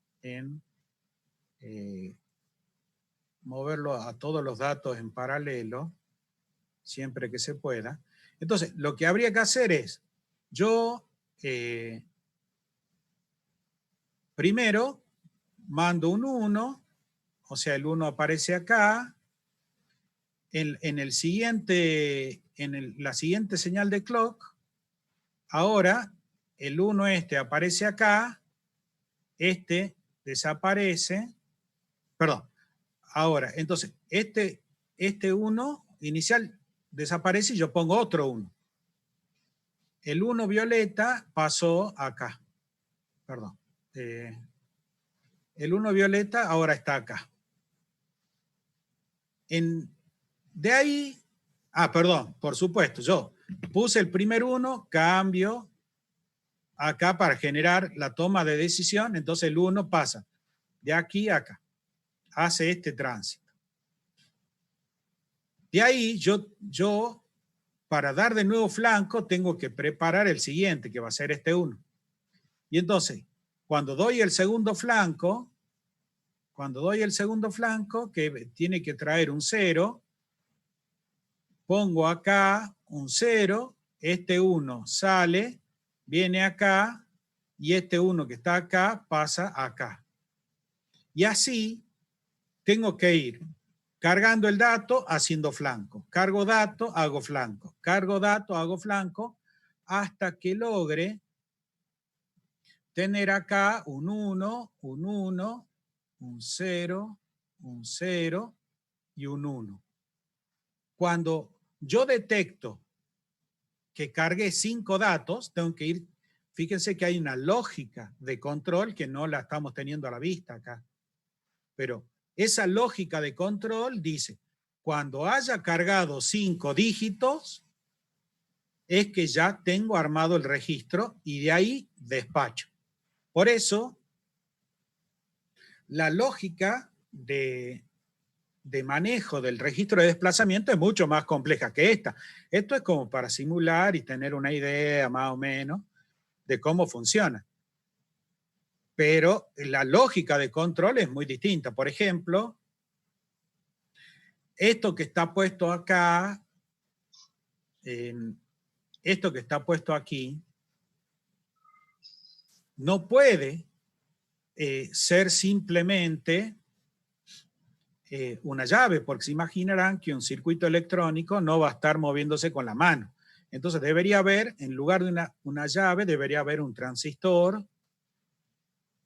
moverlo a todos los datos en paralelo, siempre que se pueda. Entonces, lo que habría que hacer es, yo primero mando un 1, o sea, el 1 aparece acá, en la siguiente señal de clock, ahora el 1 aparece acá, este desaparece, perdón, ahora, entonces, este 1 inicial desaparece y yo pongo otro 1. El 1 violeta pasó acá, perdón. El 1 violeta ahora está acá. De ahí, perdón, por supuesto, yo puse el primer 1, cambio acá para generar la toma de decisión, entonces el 1 pasa de aquí a acá, hace este tránsito. De ahí yo para dar de nuevo flanco tengo que preparar el siguiente, que va a ser este 1. Y entonces, cuando doy el segundo flanco, que tiene que traer un 0, pongo acá un 0, este 1 sale, viene acá, y este 1 que está acá pasa acá. Y así tengo que ir cargando el dato, haciendo flanco. Cargo dato, hago flanco. Cargo dato, hago flanco, hasta que logre tener acá un 1, un 1, un 0, un 0 y un 1. Cuando yo detecto que cargué 5 datos, tengo que ir, fíjense que hay una lógica de control que no la estamos teniendo a la vista acá. Pero esa lógica de control dice, cuando haya cargado 5 dígitos, es que ya tengo armado el registro y de ahí despacho. Por eso, la lógica de manejo del registro de desplazamiento es mucho más compleja que esta. Esto es como para simular y tener una idea más o menos de cómo funciona. Pero la lógica de control es muy distinta. Por ejemplo, esto que está puesto acá, esto que está puesto aquí, no puede ser simplemente una llave, porque se imaginarán que un circuito electrónico no va a estar moviéndose con la mano. Entonces debería haber, en lugar de una llave, debería haber un transistor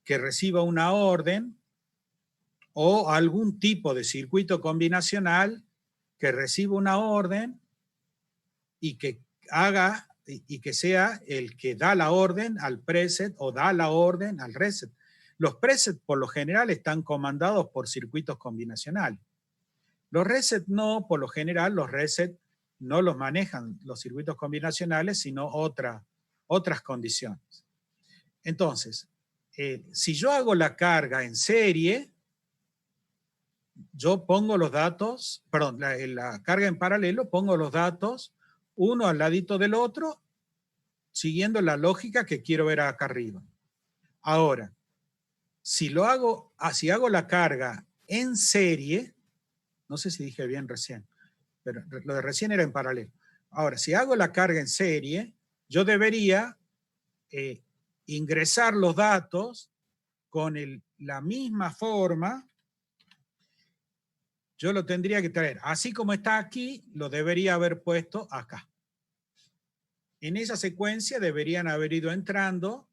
que reciba una orden o algún tipo de circuito combinacional que reciba una orden y que haga y que sea el que da la orden al preset o da la orden al reset. Los presets por lo general están comandados por circuitos combinacionales. Los resets no, por lo general los resets no los manejan los circuitos combinacionales, sino otras condiciones. Entonces, si yo hago la carga en serie, yo pongo los datos, perdón, la carga en paralelo, pongo los datos uno al ladito del otro, siguiendo la lógica que quiero ver acá arriba. Ahora, si hago la carga en serie, no sé si dije bien recién, pero lo de recién era en paralelo. Ahora, si hago la carga en serie, yo debería ingresar los datos con la misma forma. Yo lo tendría que traer, así como está aquí, lo debería haber puesto acá. En esa secuencia deberían haber ido entrando,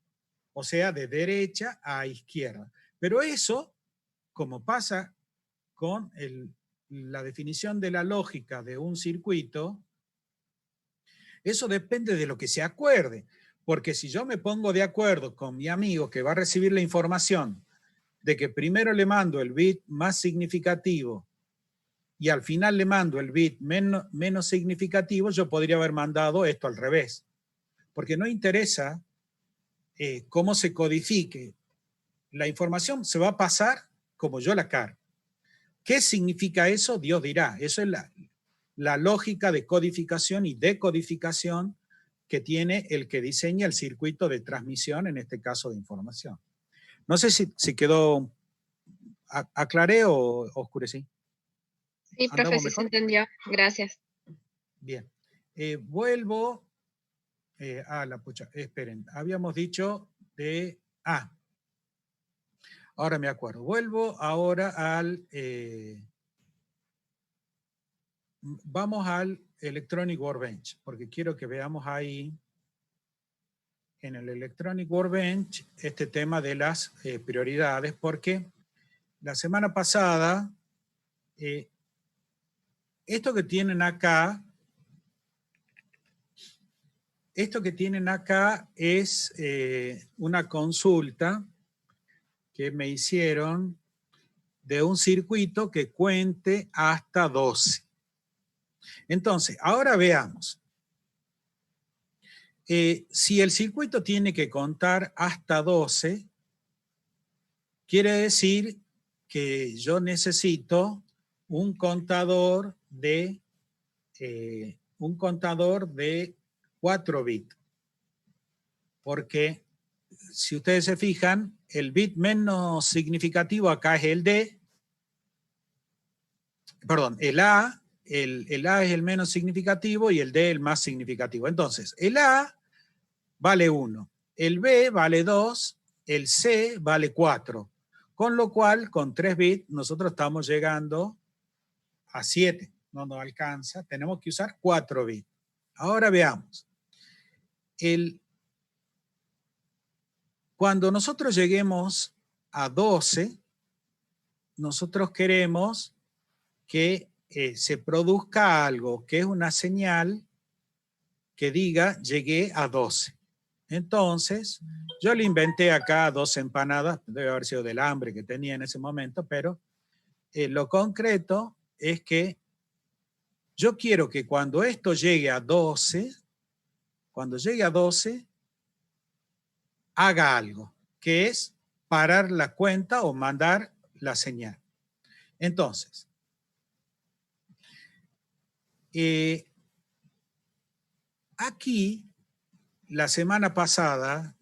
o sea, de derecha a izquierda. Pero eso, como pasa con la definición de la lógica de un circuito, eso depende de lo que se acuerde. Porque si yo me pongo de acuerdo con mi amigo que va a recibir la información de que primero le mando el bit más significativo y al final le mando el bit menos significativo, yo podría haber mandado esto al revés. Porque no interesa cómo se codifique. La información se va a pasar como yo la cargo. ¿Qué significa eso? Dios dirá. Eso es la lógica de codificación y decodificación que tiene el que diseña el circuito de transmisión, en este caso de información. No sé si quedó, ¿aclaré o oscurecí? Sí, profe, sí se entendió. Gracias. Bien. Vuelvo a la pucha. Esperen, habíamos dicho de... ahora me acuerdo. Vuelvo ahora al... vamos al Electronic Workbench, porque quiero que veamos ahí en el Electronic Workbench este tema de las prioridades, porque la semana pasada esto que tienen acá es una consulta que me hicieron de un circuito que cuente hasta 12. Entonces, ahora veamos. Si el circuito tiene que contar hasta 12, quiere decir que yo necesito un contador de 4 bits. Porque si ustedes se fijan, el bit menos significativo acá es el D. Perdón, el A es el menos significativo y el D el más significativo. Entonces, el A vale 1, el B vale 2, el C vale 4. Con lo cual, con 3 bits, nosotros estamos llegando a 7. No nos alcanza, tenemos que usar 4 bits. Ahora veamos. Cuando nosotros lleguemos a 12, nosotros queremos que se produzca algo, que es una señal que diga llegué a 12. Entonces, yo le inventé acá 12 empanadas, debe haber sido del hambre que tenía en ese momento, pero lo concreto es que yo quiero que cuando esto llegue a 12, haga algo, que es parar la cuenta o mandar la señal. Entonces, aquí, la semana pasada,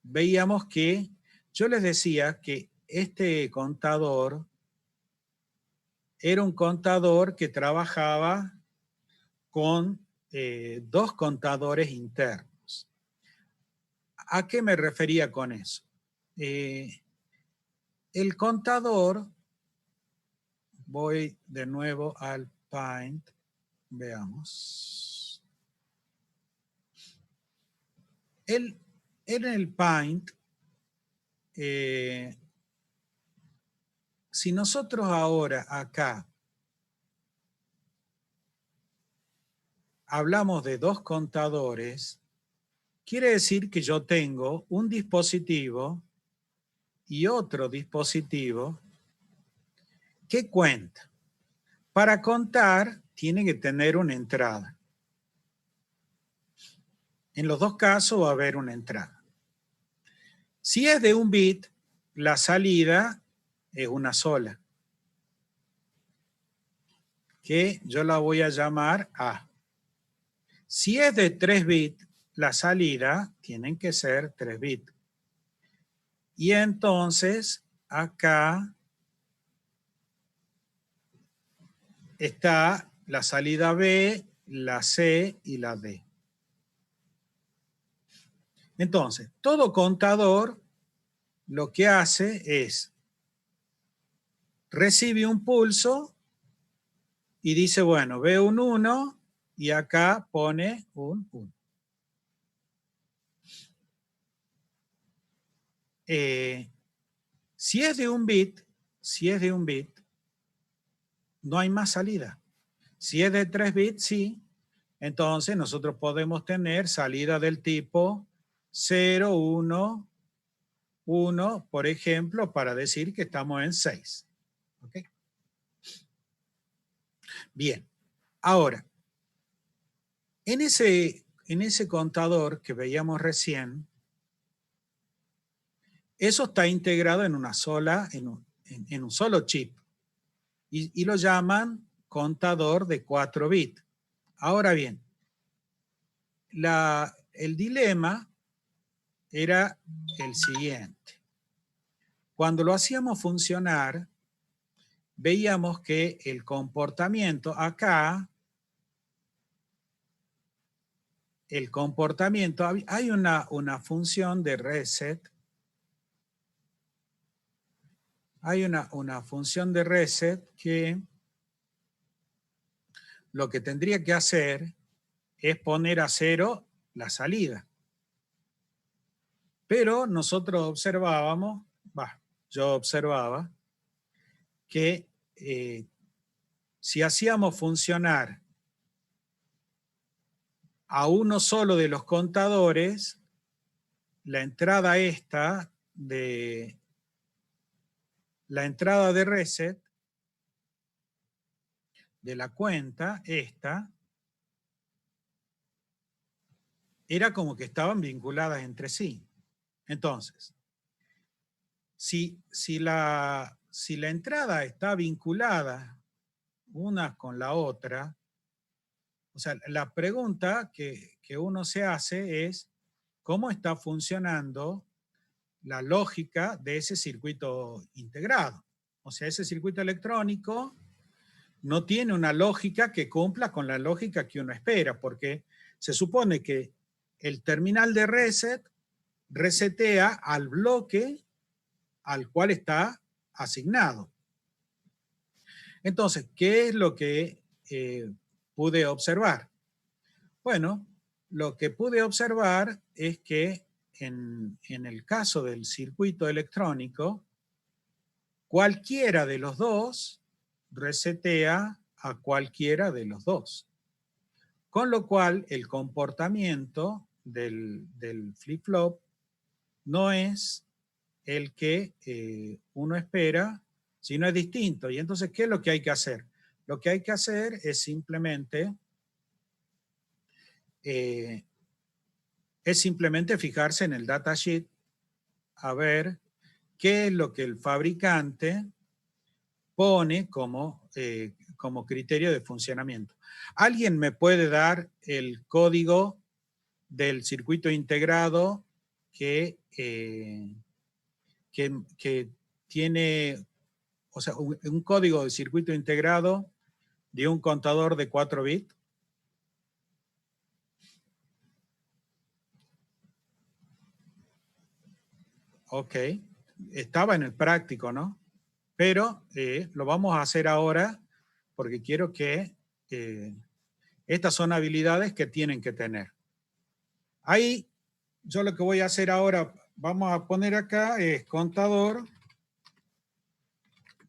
veíamos que yo les decía que este contador era un contador que trabajaba con 2 contadores internos. ¿A qué me refería con eso? El contador, voy de nuevo al Paint, veamos. En el Paint, si nosotros ahora acá hablamos de 2 contadores, quiere decir que yo tengo un dispositivo y otro dispositivo que cuenta. Para contar, tiene que tener una entrada. En los 2 casos va a haber una entrada. Si es de 1 bit, la salida es una sola, que yo la voy a llamar A. Si es de 3 bits, la salida tienen que ser 3 bits. Y entonces, acá está la salida B, la C y la D. Entonces, todo contador lo que hace es recibe un pulso y dice, bueno, veo un 1 y acá pone un 1. Si es de 1 bit, no hay más salida. Si es de 3 bits, sí. Entonces nosotros podemos tener salida del tipo 0, 1, 1, por ejemplo, para decir que estamos en 6. ¿Ok? Bien. Ahora, en ese contador que veíamos recién, eso está integrado en una sola, en un solo chip. Y lo llaman contador de 4 bits. Ahora bien, el dilema era el siguiente. Cuando lo hacíamos funcionar, veíamos que el comportamiento acá, hay una función de reset. Hay una función de reset que lo que tendría que hacer es poner a 0 la salida. Pero nosotros observábamos, yo observaba, que si hacíamos funcionar a uno solo de los contadores, la entrada esta de la entrada de reset de la cuenta, esta, era como que estaban vinculadas entre sí. Entonces, si la entrada está vinculada una con la otra, o sea, la pregunta que uno se hace es, ¿cómo está funcionando la lógica de ese circuito integrado? O sea, ese circuito electrónico no tiene una lógica que cumpla con la lógica que uno espera, porque se supone que el terminal de reset resetea al bloque al cual está asignado. Entonces, ¿qué es lo que pude observar? Bueno, lo que pude observar es que en el caso del circuito electrónico, cualquiera de los dos resetea a cualquiera de los dos. Con lo cual, el comportamiento del flip-flop no es el que uno espera, sino es distinto. Y entonces, ¿qué es lo que hay que hacer? Lo que hay que hacer es simplemente fijarse en el datasheet a ver qué es lo que el fabricante pone como criterio de funcionamiento. ¿Alguien me puede dar el código del circuito integrado que tiene, o sea, un código de circuito integrado de un contador de 4 bits? Ok, estaba en el práctico, ¿no? Pero lo vamos a hacer ahora porque quiero que estas son habilidades que tienen que tener. Ahí, yo lo que voy a hacer ahora, vamos a poner acá, es contador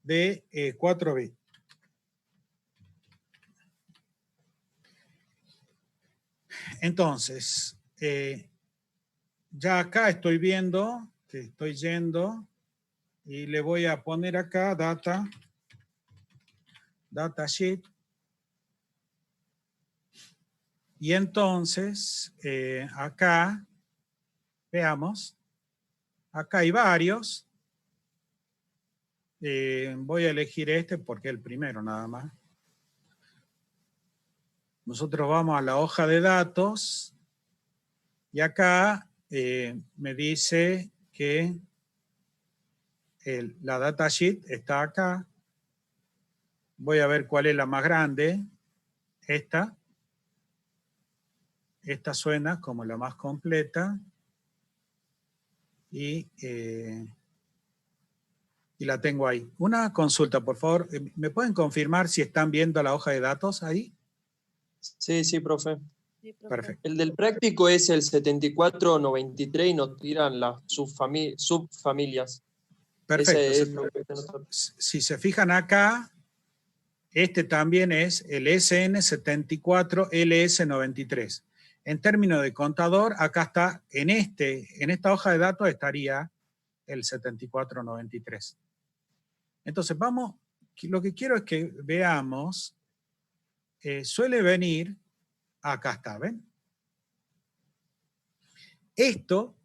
de 4 bits. Entonces, ya acá estoy viendo que estoy yendo y le voy a poner acá datasheet. Y entonces, acá, veamos, acá hay varios. Voy a elegir este porque es el primero nada más. Nosotros vamos a la hoja de datos y acá me dice que la datasheet está acá. Voy a ver cuál es la más grande. Esta suena como la más completa. Y la tengo ahí. Una consulta, por favor. ¿Me pueden confirmar si están viendo la hoja de datos ahí? Sí, profe. Perfecto. El del práctico es el 7493 y nos tiran las subfamilias. Perfecto. Si se fijan acá, este también es el SN74LS93. En términos de contador, acá está, en esta hoja de datos estaría el 7493. Entonces vamos, lo que quiero es que veamos, suele venir, acá está, ¿ven? Esto,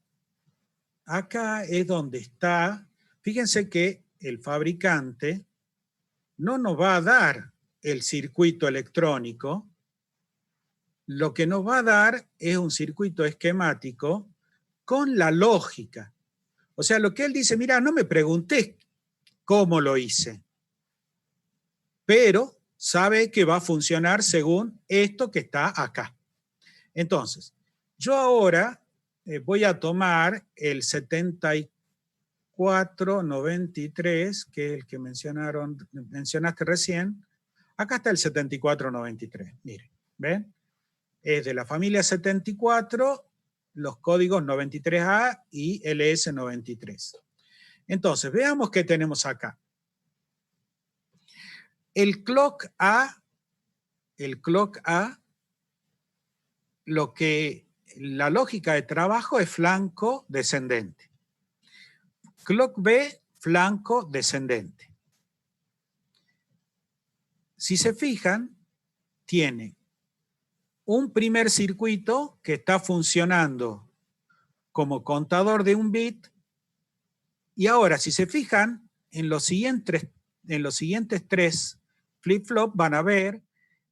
acá es donde está, fíjense que el fabricante no nos va a dar el circuito electrónico, lo que nos va a dar es un circuito esquemático con la lógica. O sea, lo que él dice, mira, no me preguntes cómo lo hice, pero sabe que va a funcionar según esto que está acá. Entonces, yo ahora voy a tomar el 7493, que es el que mencionaste recién. Acá está el 7493, miren, ¿ven? Es de la familia 74, los códigos 93A y LS93. Entonces, veamos qué tenemos acá. El clock A, la lógica de trabajo es flanco descendente. Clock B, flanco descendente. Si se fijan, tiene un primer circuito que está funcionando como contador de un bit, y ahora si se fijan, en los siguientes 3 flip-flop van a ver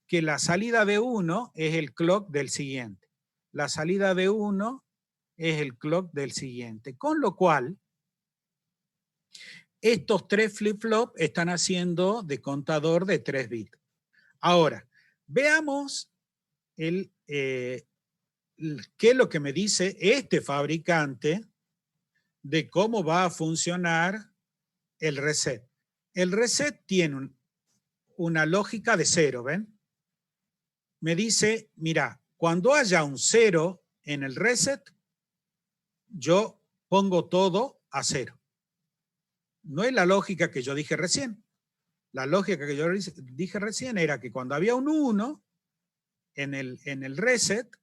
que la salida de uno es el clock del siguiente. La salida de uno es el clock del siguiente. Con lo cual, estos 3 flip-flop están haciendo de contador de 3 bits. Ahora, veamos qué es lo que me dice este fabricante de cómo va a funcionar el reset. El reset tiene una lógica de 0, ¿ven? Me dice, mira, cuando haya un 0 en el reset, yo pongo todo a 0. No es la lógica que yo dije recién. La lógica que yo dije recién era que cuando había un 1 en el reset,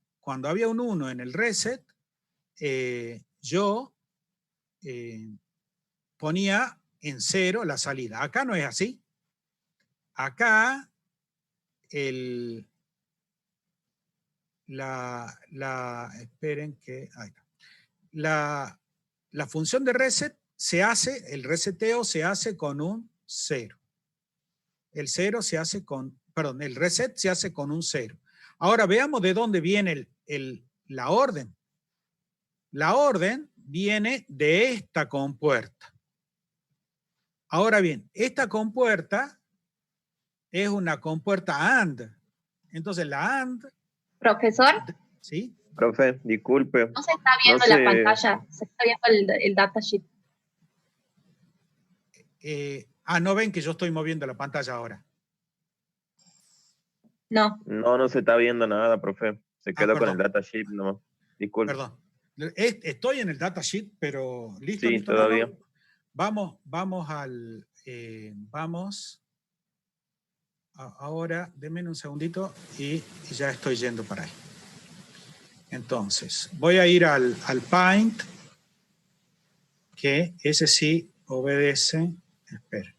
yo ponía en 0 la salida. Acá no es así. Acá esperen que la función de reset se hace, el reseteo se hace con un 0. El reset se hace con un 0. Ahora veamos de dónde viene la orden. La orden viene de esta compuerta. Ahora bien, esta compuerta es una compuerta AND. Entonces la AND... Profesor. ¿Sí? Profe, disculpe. No se está viendo la pantalla, se está viendo el datasheet. ¿No ven que yo estoy moviendo la pantalla ahora? No. No se está viendo nada, profe. Se quedó con el datasheet, no. Disculpe. Perdón. Estoy en el datasheet, pero listo. Sí, listo, todavía. No. Vamos ahora, denme un segundito y ya estoy yendo para ahí. Entonces, voy a ir al Paint, que ese sí obedece. Espera.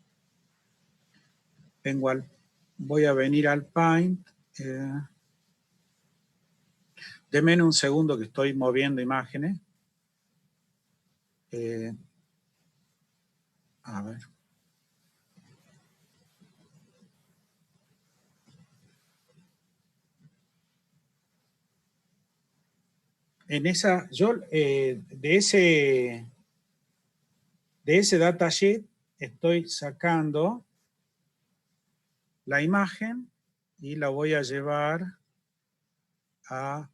Voy a venir al Paint. Denme un segundo que estoy moviendo imágenes. A ver. En esa, yo de ese datasheet estoy sacando la imagen y la voy a llevar a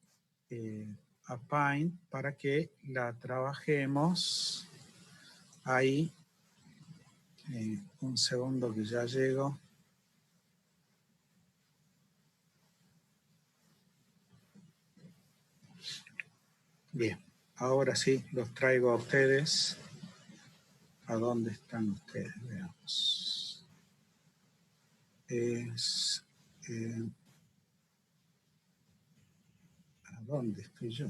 Paint para que la trabajemos ahí. Un segundo que ya llego. Bien, ahora sí los traigo a ustedes. ¿A dónde están ustedes? Veamos. ¿A dónde estoy yo?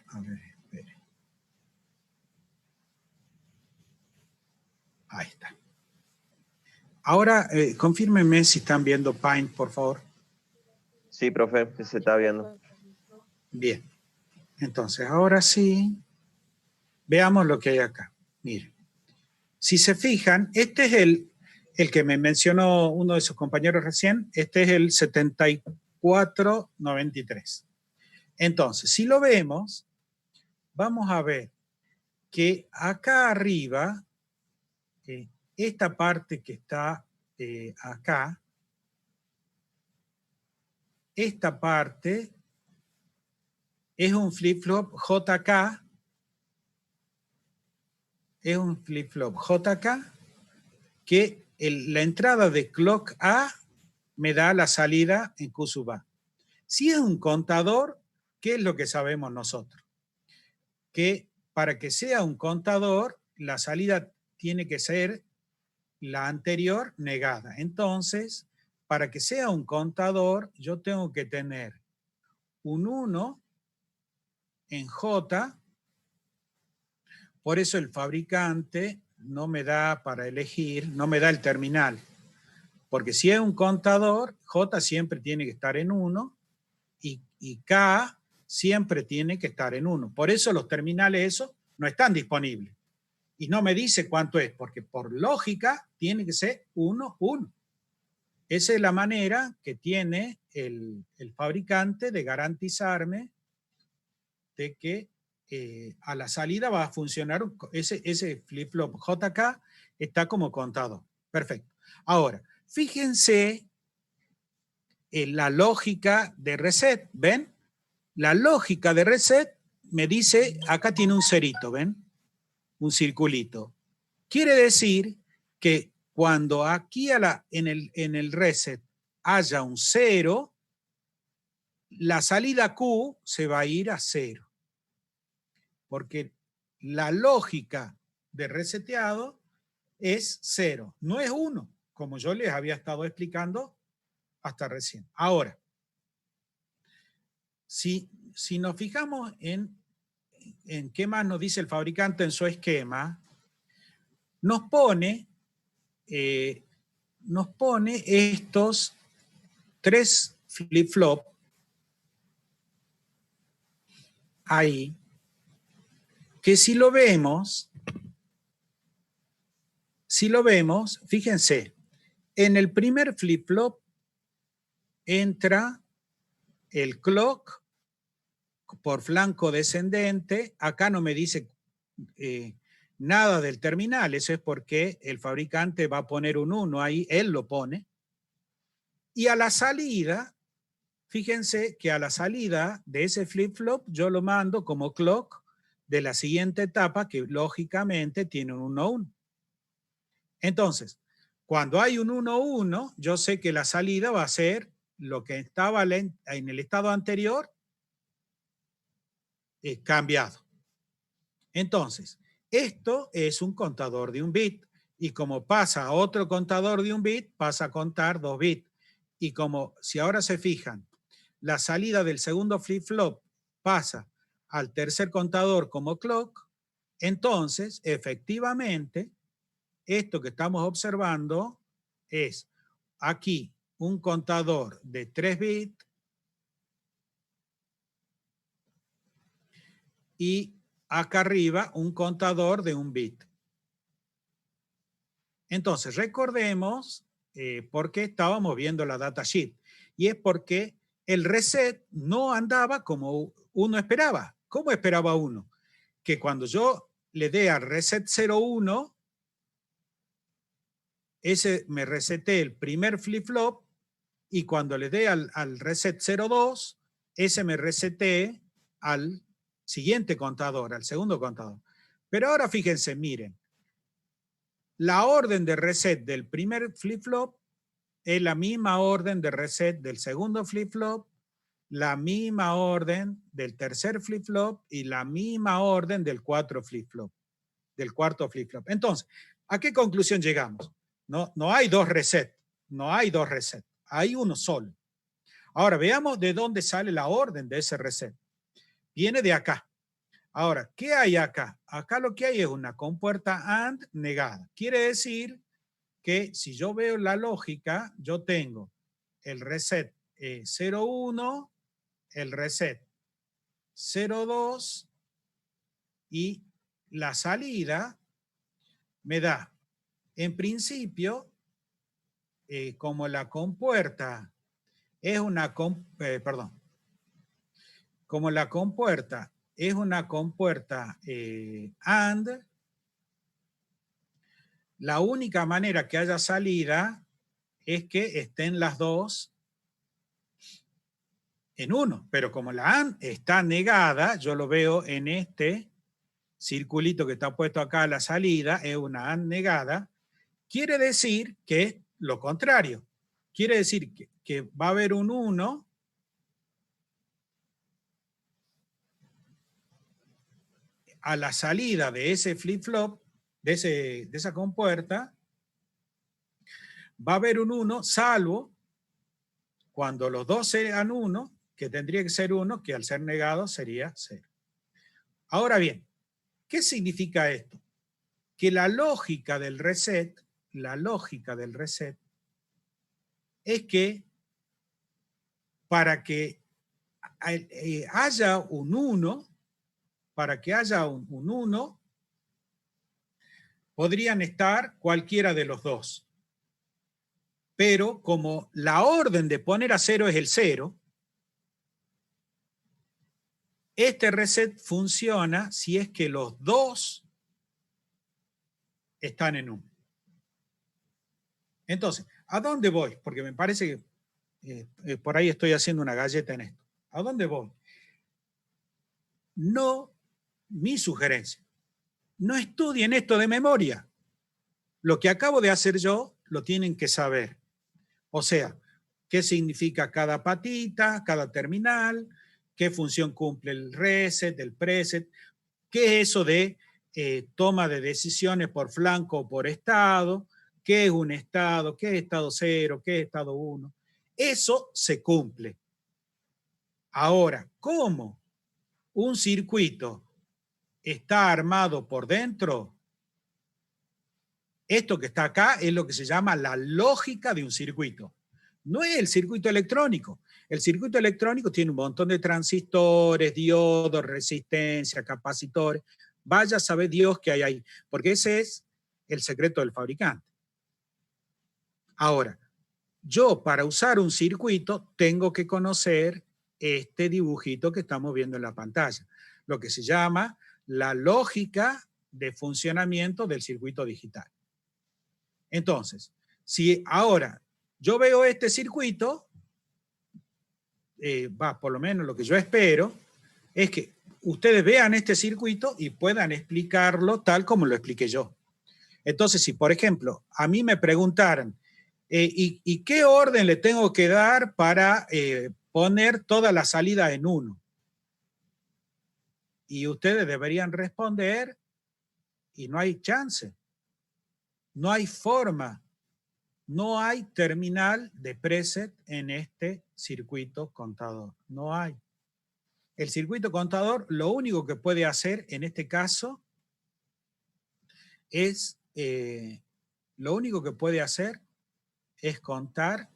A ver, espere. Ahí está. Ahora, confírmenme si están viendo Paint, por favor. Sí, profe, se está viendo. Bien. Entonces, ahora sí, veamos lo que hay acá. Miren. Si se fijan, este es el que me mencionó uno de sus compañeros recién. Este es el 7493. Entonces, si lo vemos, vamos a ver que acá arriba, esta parte que está acá, esta parte es un flip-flop JK, que la entrada de clock A me da la salida en Q sub A. Si es un contador, ¿qué es lo que sabemos nosotros? Que para que sea un contador, la salida tiene que ser la anterior negada. Entonces, para que sea un contador, yo tengo que tener un 1 en J, Por eso el fabricante no me da para elegir, no me da el terminal. Porque si es un contador, J siempre tiene que estar en 1 y K siempre tiene que estar en 1. Por eso los terminales esos no están disponibles. Y no me dice cuánto es, porque por lógica tiene que ser 1, 1. Esa es la manera que tiene el fabricante de garantizarme de que a la salida va a funcionar ese flip-flop JK está como contador. Perfecto. Ahora, fíjense en la lógica de reset, ¿ven? La lógica de reset me dice, acá tiene un cerito, ¿ven? Un circulito. Quiere decir que cuando aquí en el reset haya un 0, la salida Q se va a ir a 0. Porque la lógica de reseteado es 0, no es 1, como yo les había estado explicando hasta recién. Ahora, si nos fijamos en qué más nos dice el fabricante en su esquema, nos pone estos 3 flip-flop ahí, que si lo vemos, fíjense, en el primer flip-flop entra el clock por flanco descendente. Acá no me dice nada del terminal, eso es porque el fabricante va a poner un 1 ahí, él lo pone. Y a la salida, fíjense que a la salida de ese flip-flop yo lo mando como clock de la siguiente etapa, que lógicamente tiene un 1, 1. Entonces, cuando hay un 1, 1, yo sé que la salida va a ser lo que estaba en el estado anterior cambiado. Entonces, esto es un contador de un bit, y como pasa a otro contador de un bit, pasa a contar 2 bits. Y como, si ahora se fijan, la salida del segundo flip-flop pasa al tercer contador como clock, entonces, efectivamente, esto que estamos observando es aquí un contador de 3 bits y acá arriba un contador de 1 bit. Entonces, recordemos por qué estábamos viendo la datasheet. Y es porque el reset no andaba como uno esperaba. ¿Cómo esperaba uno? Que cuando yo le dé al reset 01, ese me resete el primer flip-flop, y cuando le dé al reset 02, ese me resete al siguiente contador, al segundo contador. Pero ahora fíjense, miren, la orden de reset del primer flip-flop es la misma orden de reset del segundo flip-flop, la misma orden del tercer flip-flop y la misma orden del cuarto flip-flop. Entonces, ¿a qué conclusión llegamos? No hay 2 resets, hay uno solo. Ahora, veamos de dónde sale la orden de ese reset. Viene de acá. Ahora, ¿qué hay acá? Acá lo que hay es una compuerta AND negada. Quiere decir que si yo veo la lógica, yo tengo el reset 01, el reset 02 y la salida me da, en principio, como la compuerta es una, como la compuerta es una compuerta AND, la única manera que haya salida es que estén las dos en 1. Pero como la AND está negada, yo lo veo en este circulito que está puesto acá a la salida, es una AND negada, quiere decir que es lo contrario. Quiere decir que va a haber un 1 a la salida de ese flip-flop, de esa compuerta, va a haber un 1, salvo cuando los dos sean 1, que tendría que ser 1, que al ser negado sería 0. Ahora bien, ¿Qué significa esto? Que la lógica del reset es que para que haya un 1, podrían estar cualquiera de los dos. Pero como la orden de poner a 0 es el 0, este reset funciona si es que los dos están en 1. Entonces, ¿a dónde voy? Porque me parece que por ahí estoy haciendo una galleta en esto. ¿A dónde voy? No, mi sugerencia, no estudien esto de memoria. Lo que acabo de hacer yo, lo tienen que saber. O sea, qué significa cada patita, cada terminal, qué función cumple el reset, el preset, qué es eso de toma de decisiones por flanco o por estado, qué es un estado, qué es estado 0, qué es estado 1. Eso se cumple. Ahora, ¿cómo un circuito está armado por dentro? Esto que está acá es lo que se llama la lógica de un circuito. No es el circuito electrónico. El circuito electrónico tiene un montón de transistores, diodos, resistencia, capacitores. Vaya a saber Dios qué hay ahí, porque ese es el secreto del fabricante. Ahora, yo para usar un circuito tengo que conocer este dibujito que estamos viendo en la pantalla, lo que se llama la lógica de funcionamiento del circuito digital. Entonces, si ahora yo veo este circuito, por lo menos lo que yo espero es que ustedes vean este circuito y puedan explicarlo tal como lo expliqué yo. Entonces, si por ejemplo a mí me preguntaran ¿y qué orden le tengo que dar para poner toda la salida en 1? Y ustedes deberían responder y no hay chance, no hay forma. No hay terminal de preset en este circuito contador. No hay. El circuito contador lo único que puede hacer en este caso es contar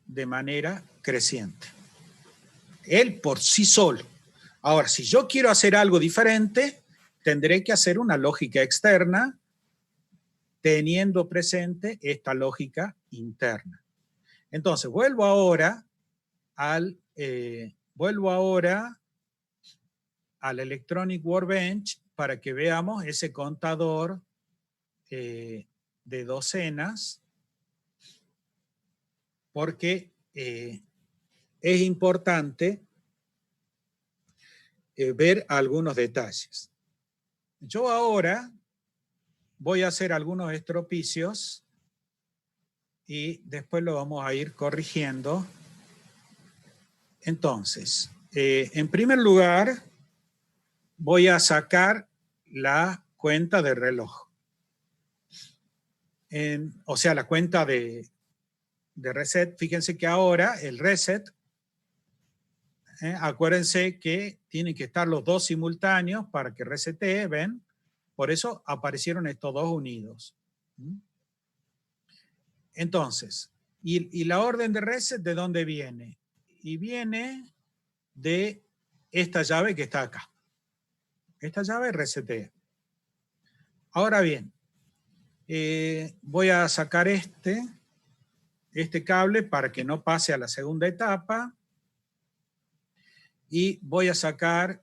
de manera creciente. Él por sí solo. Ahora, si yo quiero hacer algo diferente, tendré que hacer una lógica externa teniendo presente esta lógica interna. Entonces, vuelvo ahora al Electronic Workbench para que veamos ese contador de docenas, porque es importante ver algunos detalles. Yo ahora voy a hacer algunos estropicios y después lo vamos a ir corrigiendo. Entonces, en primer lugar, voy a sacar la cuenta de reloj. O sea, la cuenta de reset. Fíjense que ahora el reset, acuérdense que tienen que estar los dos simultáneos para que resetee, ¿ven? Por eso aparecieron estos dos unidos. Entonces, ¿y la orden de reset de dónde viene? Y viene de esta llave que está acá. Esta llave resetea. Ahora bien, voy a sacar este cable para que no pase a la segunda etapa. Y voy a sacar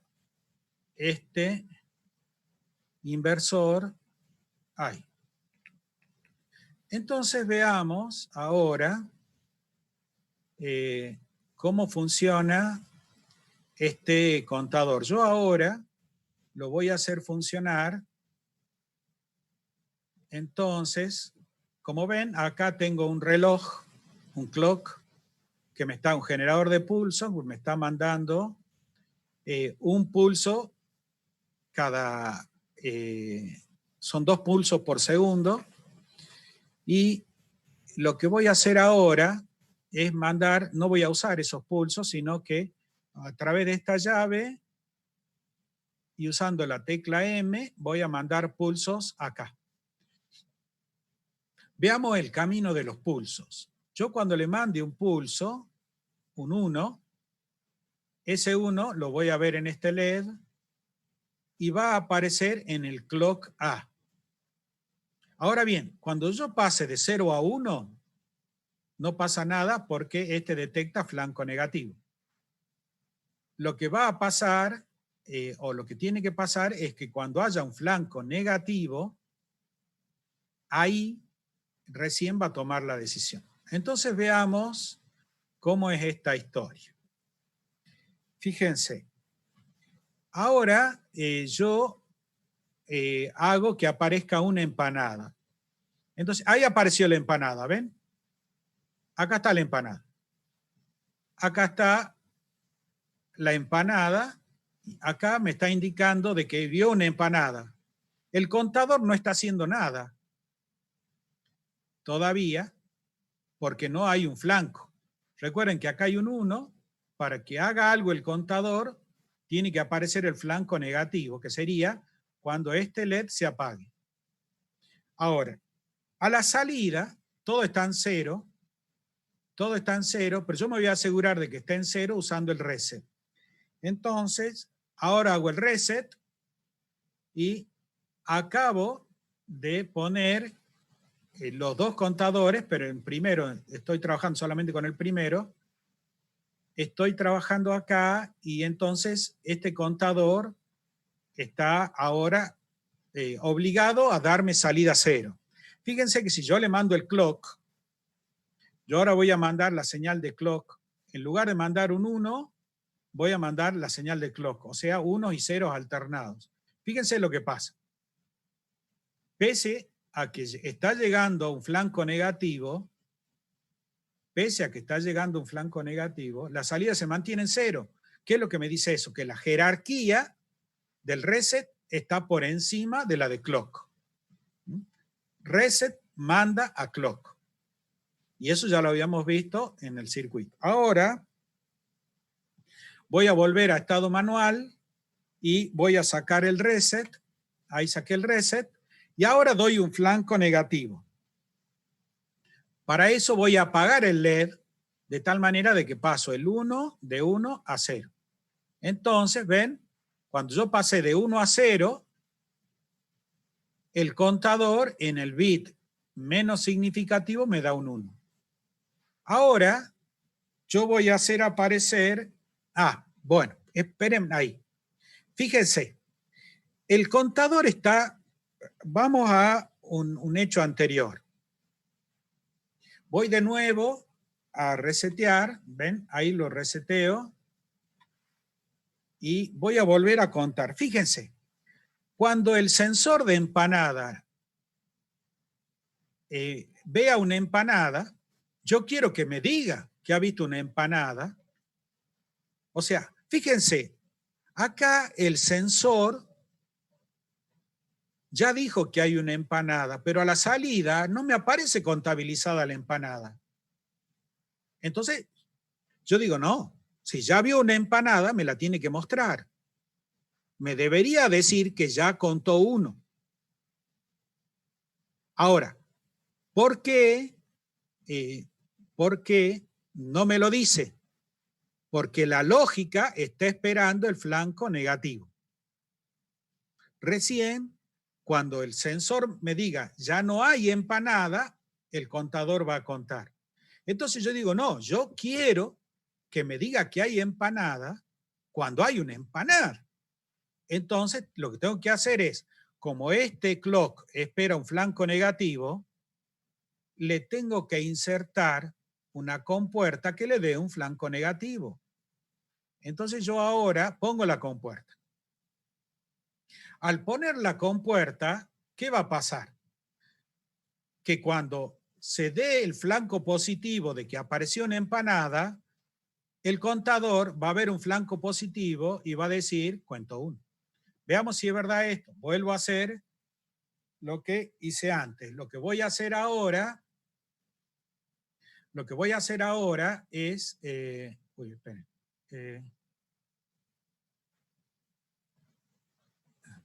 este inversor ahí. Entonces veamos ahora cómo funciona este contador. Yo ahora lo voy a hacer funcionar. Entonces, como ven, acá tengo un reloj, un clock, un generador de pulsos, me está mandando un pulso son 2 pulsos por segundo. Y lo que voy a hacer ahora es mandar, no voy a usar esos pulsos, sino que a través de esta llave y usando la tecla M voy a mandar pulsos acá. Veamos el camino de los pulsos. Yo cuando le mande un pulso, un 1, ese 1 lo voy a ver en este LED y va a aparecer en el clock A. Ahora bien, cuando yo pase de 0 a 1, no pasa nada porque este detecta flanco negativo. Lo que va a pasar, o lo que tiene que pasar, es que cuando haya un flanco negativo, ahí recién va a tomar la decisión. Entonces veamos cómo es esta historia. Fíjense, ahora yo hago que aparezca una empanada. Entonces, ahí apareció la empanada, ¿ven? Acá está la empanada. Acá está la empanada. Acá me está indicando de que vio una empanada. El contador no está haciendo nada todavía porque no hay un flanco. Recuerden que acá hay un 1. Para que haga algo el contador, tiene que aparecer el flanco negativo, que sería cuando este LED se apague. Ahora, a la salida, todo está en 0. Todo está en 0, pero yo me voy a asegurar de que esté en 0 usando el reset. Entonces, ahora hago el reset y acabo de poner los dos contadores, pero en primero estoy trabajando solamente con el primero. Estoy trabajando acá y entonces este contador está ahora obligado a darme salida 0. Fíjense que si yo le mando el clock, yo ahora voy a mandar la señal de clock. En lugar de mandar un 1, voy a mandar la señal de clock, o sea, 1 y 0 alternados. Fíjense lo que pasa. Pese a que está llegando un flanco negativo, la salida se mantiene en 0. ¿Qué es lo que me dice eso? Que la jerarquía del reset está por encima de la de clock. Reset manda a clock. Y eso ya lo habíamos visto en el circuito. Ahora voy a volver a estado manual y voy a sacar el reset. Ahí saqué el reset. Y ahora doy un flanco negativo. Para eso voy a apagar el LED de tal manera de que paso el 1 de 1 a 0. Entonces, ven, cuando yo pasé de 1 a 0, el contador en el bit menos significativo me da un 1. Ahora, yo voy a hacer aparecer... bueno, esperen ahí. Fíjense, el contador está... Vamos a un hecho anterior. Voy de nuevo a resetear, ven, ahí lo reseteo. Y voy a volver a contar. Fíjense, cuando el sensor de empanada vea una empanada, yo quiero que me diga que ha visto una empanada. O sea, fíjense, acá el sensor ya dijo que hay una empanada, pero a la salida no me aparece contabilizada la empanada. Entonces, yo digo, no, si ya vio una empanada, me la tiene que mostrar. Me debería decir que ya contó 1. Ahora, ¿por qué no me lo dice? Porque la lógica está esperando el flanco negativo. Recién, cuando el sensor me diga ya no hay empanada, el contador va a contar. Entonces yo digo, no, yo quiero que me diga que hay empanada cuando hay una empanada. Entonces lo que tengo que hacer es, como este clock espera un flanco negativo, le tengo que insertar una compuerta que le dé un flanco negativo. Entonces yo ahora pongo la compuerta. Al poner la compuerta, ¿qué va a pasar? Que cuando se dé el flanco positivo de que apareció una empanada, el contador va a ver un flanco positivo y va a decir, cuento 1. Veamos si es verdad esto. Vuelvo a hacer lo que hice antes. Lo que voy a hacer ahora es... esperen.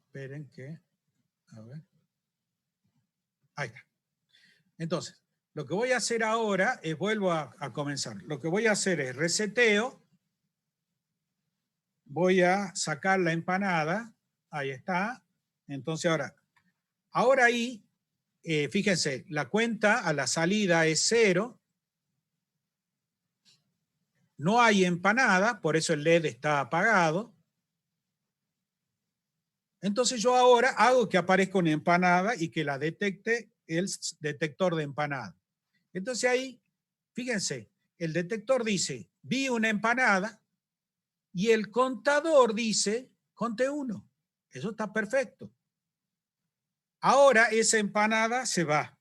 esperen que, a ver. Ahí está. Entonces, lo que voy a hacer ahora es, vuelvo a comenzar. Lo que voy a hacer es reseteo. Voy a sacar la empanada. Ahí está. Entonces ahora ahí, fíjense, la cuenta a la salida es 0. No hay empanada, por eso el LED está apagado. Entonces yo ahora hago que aparezca una empanada y que la detecte el detector de empanada. Entonces ahí, fíjense, el detector dice, vi una empanada, y el contador dice, conté 1. Eso está perfecto. Ahora esa empanada se va.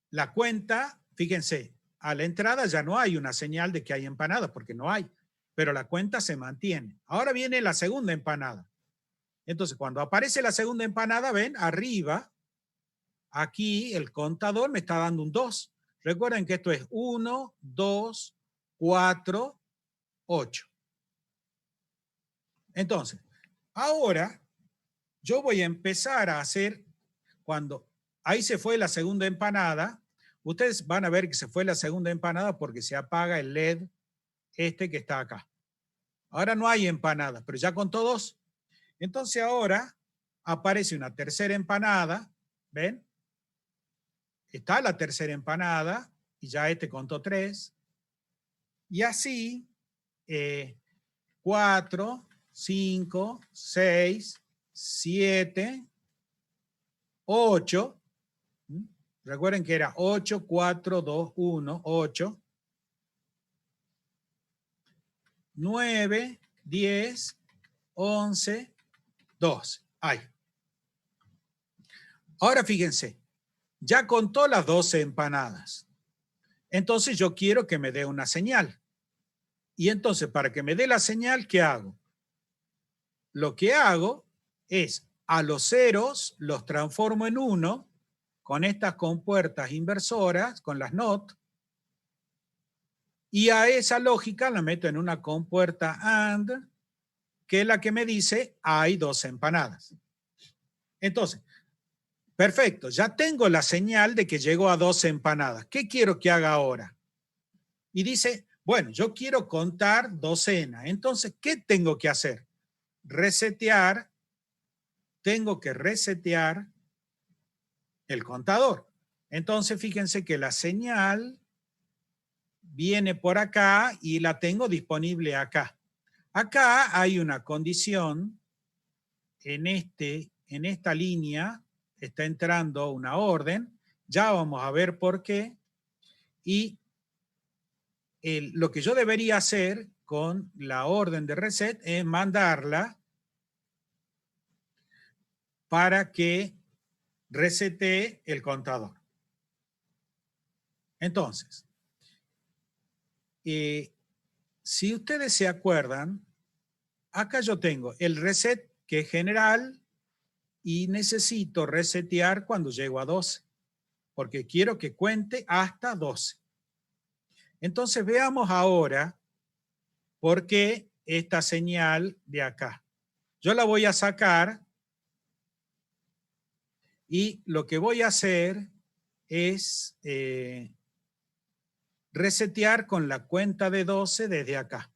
La cuenta, fíjense, a la entrada ya no hay una señal de que hay empanada, porque no hay, pero la cuenta se mantiene. Ahora viene la segunda empanada. Entonces, cuando aparece la segunda empanada, ven, arriba, aquí el contador me está dando un 2. Recuerden que esto es 1, 2, 4, 8. Entonces, ahora yo voy a empezar a hacer, cuando ahí se fue la segunda empanada, ustedes van a ver que se fue la segunda empanada porque se apaga el LED este que está acá. Ahora no hay empanada, pero ya contó 2. Entonces ahora aparece una tercera empanada, ¿ven? Está la tercera empanada y ya este contó 3. Y así, 4, 5, 6, 7, 8. Recuerden que era 8, 4, 2, 1, 8. 9, 10, 11, 12. Ahí. Ahora fíjense, ya contó las 12 empanadas. Entonces yo quiero que me dé una señal. Y entonces para que me dé la señal, ¿qué hago? Lo que hago es a los ceros los transformo en 1 con estas compuertas inversoras, con las NOT, y a esa lógica la meto en una compuerta AND, que es la que me dice hay 12 empanadas. Entonces, perfecto, ya tengo la señal de que llegó a 12 empanadas. ¿Qué quiero que haga ahora? Y dice, bueno, yo quiero contar docenas. Entonces, ¿qué tengo que hacer? Resetear, tengo que resetear el contador. Entonces, fíjense que la señal viene por acá y la tengo disponible acá. Acá hay una condición, en esta línea está entrando una orden, ya vamos a ver por qué, y lo que yo debería hacer con la orden de reset es mandarla para que resete el contador. Entonces, si ustedes se acuerdan, acá yo tengo el reset que es general y necesito resetear cuando llego a 12, porque quiero que cuente hasta 12. Entonces veamos ahora por qué esta señal de acá. Yo la voy a sacar y lo que voy a hacer es resetear con la cuenta de 12 desde acá.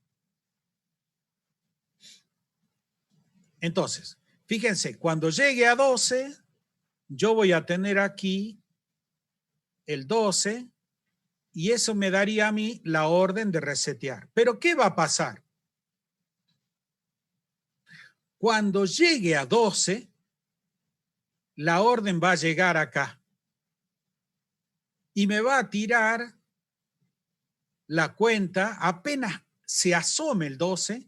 Entonces, fíjense, cuando llegue a 12, yo voy a tener aquí el 12 y eso me daría a mí la orden de resetear. Pero ¿qué va a pasar? Cuando llegue a 12, la orden va a llegar acá y me va a tirar la cuenta, apenas se asome el 12,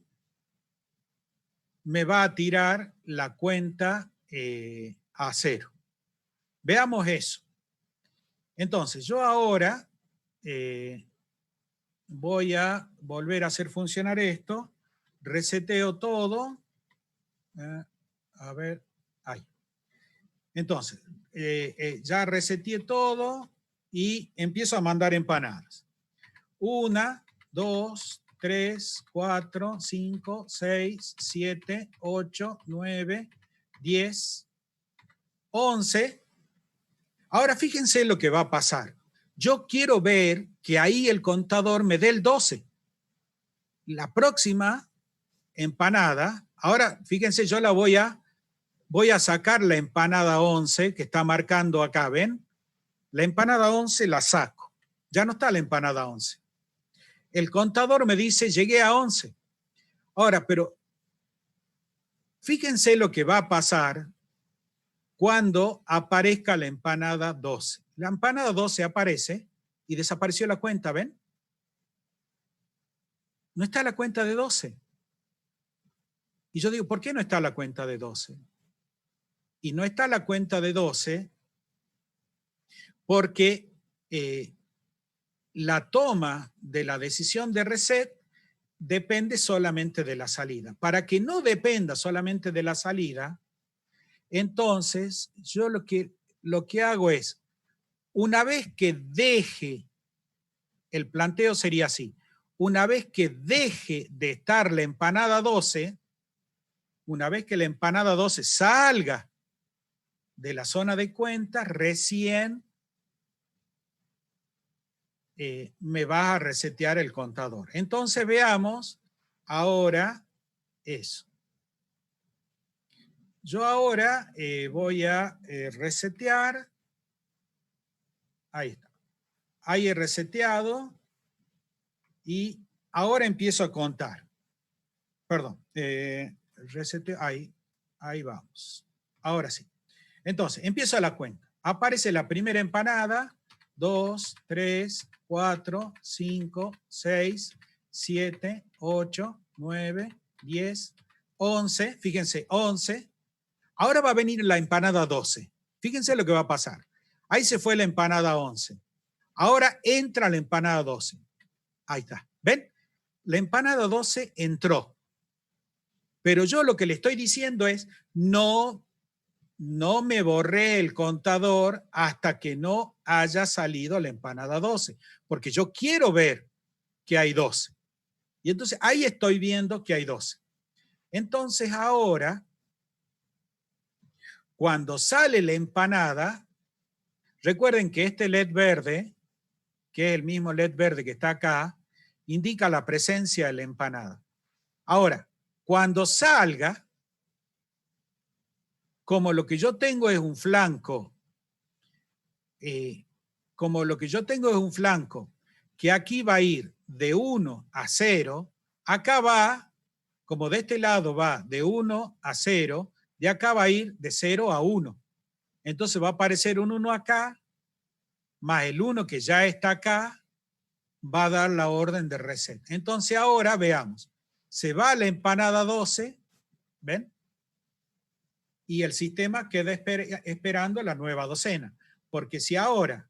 me va a tirar la cuenta a 0. Veamos eso. Entonces, yo ahora voy a volver a hacer funcionar esto, reseteo todo, a ver, ahí. Entonces, ya reseteé todo y empiezo a mandar empanadas. 1, 2, 3, 4, 5, 6, 7, 8, 9, 10, 11. Ahora fíjense lo que va a pasar. Yo quiero ver que ahí el contador me dé el 12. La próxima empanada, ahora fíjense, yo la voy a sacar la empanada 11 que está marcando acá, ¿ven? La empanada 11 la saco. Ya no está la empanada 11. El contador me dice, llegué a 11. Ahora, pero fíjense lo que va a pasar cuando aparezca la empanada 12. La empanada 12 aparece y desapareció la cuenta, ¿ven? No está la cuenta de 12. Y yo digo, ¿por qué no está la cuenta de 12? Y no está la cuenta de 12 porque la toma de la decisión de reset depende solamente de la salida. Para que no dependa solamente de la salida, entonces yo lo que hago es, una vez que deje, el planteo sería así, una vez que deje de estar la empanada 12, una vez que la empanada 12 salga de la zona de cuentas, recién me va a resetear el contador. Entonces veamos ahora eso. Yo ahora voy a resetear. Ahí está. Ahí he reseteado y ahora empiezo a contar. Perdón. Reseteo. Ahí vamos. Ahora sí. Entonces, empiezo la cuenta. Aparece la primera empanada. 2, 3, 4, 5, 6, 7, 8, 9, 10, 11. Fíjense, 11. Ahora va a venir la empanada 12. Fíjense lo que va a pasar. Ahí se fue la empanada 11. Ahora entra la empanada 12. Ahí está. ¿Ven? La empanada 12 entró. Pero yo lo que le estoy diciendo es, no me borré el contador hasta que no haya salido la empanada 12. Porque yo quiero ver que hay 12. Y entonces ahí estoy viendo que hay 12. Entonces ahora, cuando sale la empanada, recuerden que este LED verde, que es el mismo LED verde que está acá, indica la presencia de la empanada. Ahora, cuando salga, como lo que yo tengo es un flanco, que aquí va a ir de 1 a 0, acá va, como de este lado va de 1 a 0, de acá va a ir de 0 a 1. Entonces va a aparecer un 1 acá, más el 1 que ya está acá, va a dar la orden de reset. Entonces ahora veamos, se va la empanada 12, ¿ven? Y el sistema queda esperando la nueva docena. Porque si ahora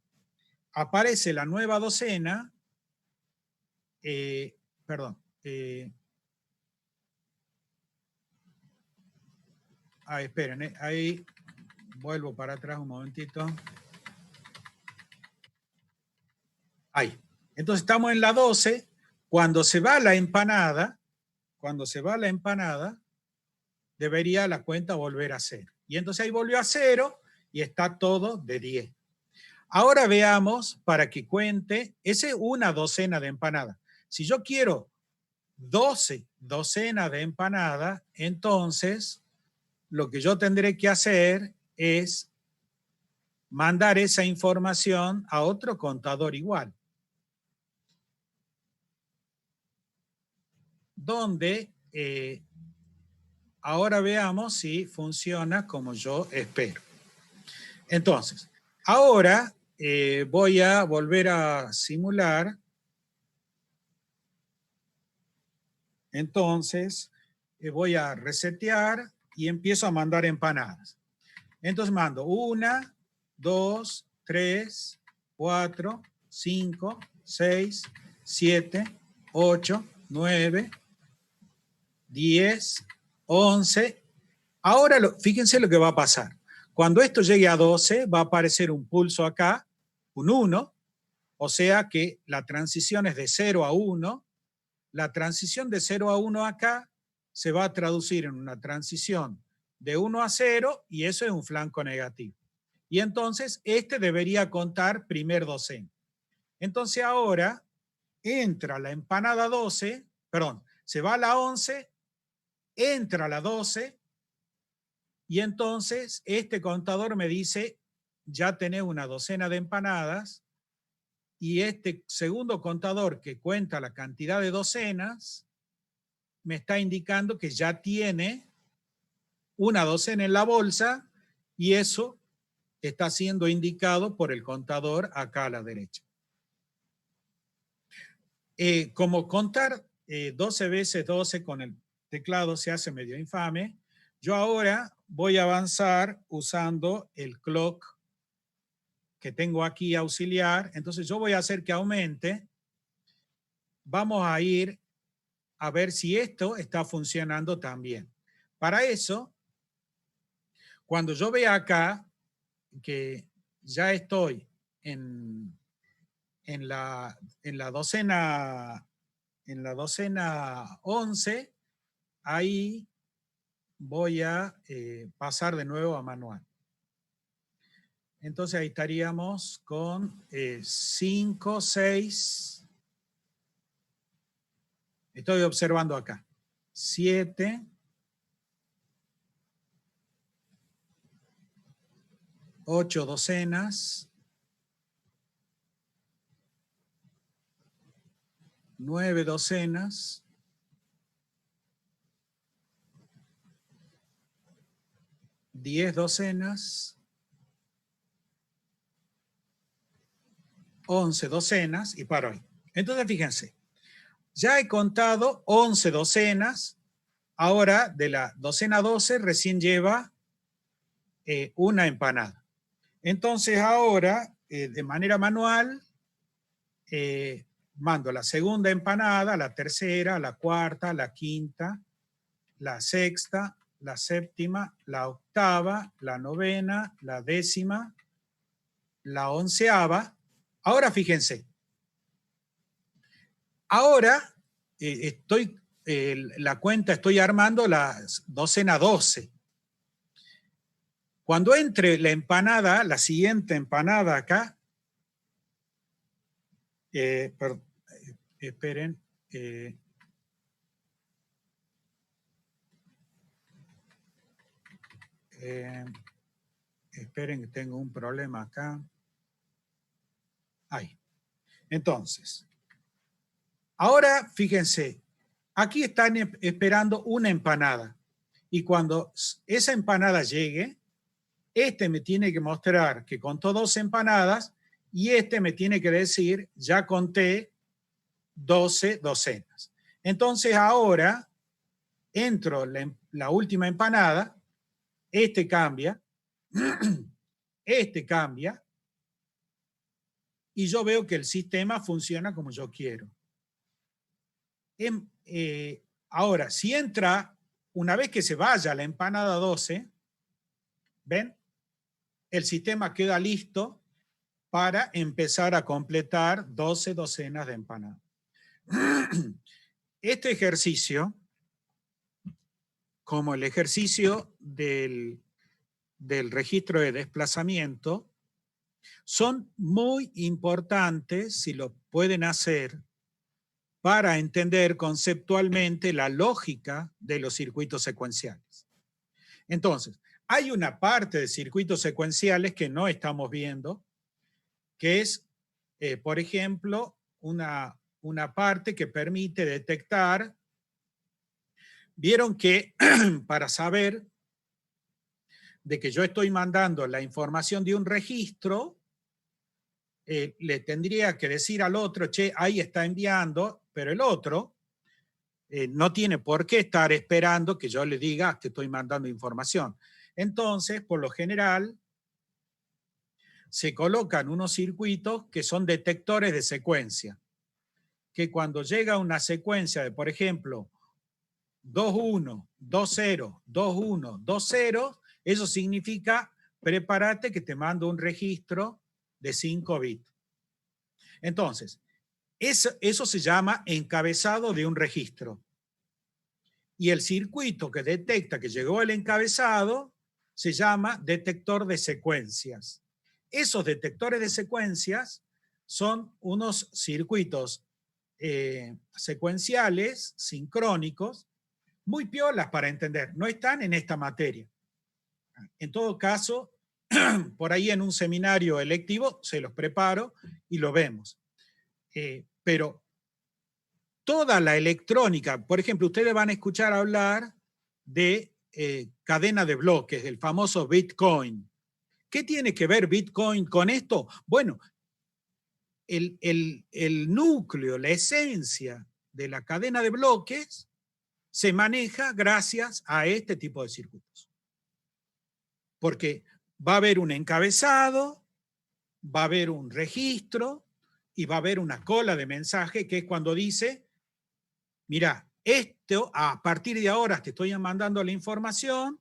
aparece la nueva docena, esperen, ahí vuelvo para atrás un momentito. Ahí. Entonces estamos en la 12. Cuando se va la empanada, debería la cuenta volver a 0. Y entonces ahí volvió a 0 y está todo de 10. Ahora veamos, para que cuente, esa es una docena de empanadas. Si yo quiero 12 docenas de empanadas, entonces lo que yo tendré que hacer es mandar esa información a otro contador igual. Donde ahora veamos si funciona como yo espero. Entonces, ahora voy a volver a simular. Entonces, voy a resetear y empiezo a mandar empanadas. Entonces mando 1, 2, 3, 4, 5, 6, 7, 8, 9, 10, 11. Ahora, fíjense lo que va a pasar. Cuando esto llegue a 12, va a aparecer un pulso acá, un 1, o sea que la transición es de 0 a 1. la transición de 0 a 1 acá se va a traducir en una transición de 1 a 0 y eso es un flanco negativo. Y entonces este debería contar primer docena. Entonces ahora entra la empanada 12, perdón, se va a la 11, entra la 12 y entonces este contador me dice, ya tenés una docena de empanadas y este segundo contador que cuenta la cantidad de docenas me está indicando que ya tiene una docena en la bolsa y eso está siendo indicado por el contador acá a la derecha. Como contar 12 veces 12 con el teclado se hace medio infame, yo ahora voy a avanzar usando el clock que tengo aquí auxiliar. Entonces yo voy a hacer que aumente. Vamos a ir a ver si esto está funcionando también. Para eso, cuando yo vea acá que ya estoy en la docena 11, ahí voy a pasar de nuevo a manual. Entonces ahí estaríamos con 5, 6, estoy observando acá, 7, 8 docenas, 9 docenas, 10 docenas, 11 docenas y paro ahí. Entonces fíjense, ya he contado 11 docenas, ahora de la docena 12 recién lleva una empanada. Entonces ahora, de manera manual, mando la segunda empanada, la tercera, la cuarta, la quinta, la sexta, la séptima, la octava, la novena, la décima, la onceava. Ahora fíjense, ahora la cuenta estoy armando la docena 12. Cuando entre la empanada, la siguiente empanada acá, esperen, esperen que tengo un problema acá. Ahí. Entonces, ahora fíjense, aquí están esperando una empanada. Y cuando esa empanada llegue, este me tiene que mostrar que contó 2 empanadas y este me tiene que decir, ya conté 12 docenas. Entonces ahora entro la última empanada, este cambia, este cambia, y yo veo que el sistema funciona como yo quiero. Ahora, si entra, una vez que se vaya la empanada 12, ¿ven? El sistema queda listo para empezar a completar 12 docenas de empanadas. Este ejercicio, como el ejercicio del registro de desplazamiento, son muy importantes si lo pueden hacer para entender conceptualmente la lógica de los circuitos secuenciales. Entonces, hay una parte de circuitos secuenciales que no estamos viendo, que es, por ejemplo, una parte que permite detectar. Vieron que para saber de que yo estoy mandando la información de un registro, le tendría que decir al otro, che, ahí está enviando, pero el otro no tiene por qué estar esperando que yo le diga que estoy mandando información. Entonces, por lo general, se colocan unos circuitos que son detectores de secuencia, que cuando llega una secuencia de, por ejemplo, 2-1, 2-0, 2-1, 2-0, eso significa, prepárate que te mando un registro de 5 bits. Entonces, Eso se llama encabezado de un registro. Y el circuito que detecta que llegó el encabezado se llama detector de secuencias. Esos detectores de secuencias son unos circuitos secuenciales, sincrónicos, muy piolas para entender. No están en esta materia. En todo caso, por ahí en un seminario electivo se los preparo y lo vemos. Pero toda la electrónica, por ejemplo, ustedes van a escuchar hablar de cadena de bloques, el famoso Bitcoin. ¿Qué tiene que ver Bitcoin con esto? Bueno, el núcleo, la esencia de la cadena de bloques se maneja gracias a este tipo de circuitos. Porque va a haber un encabezado, va a haber un registro y va a haber una cola de mensaje que es cuando dice, mira, esto a partir de ahora te estoy mandando la información,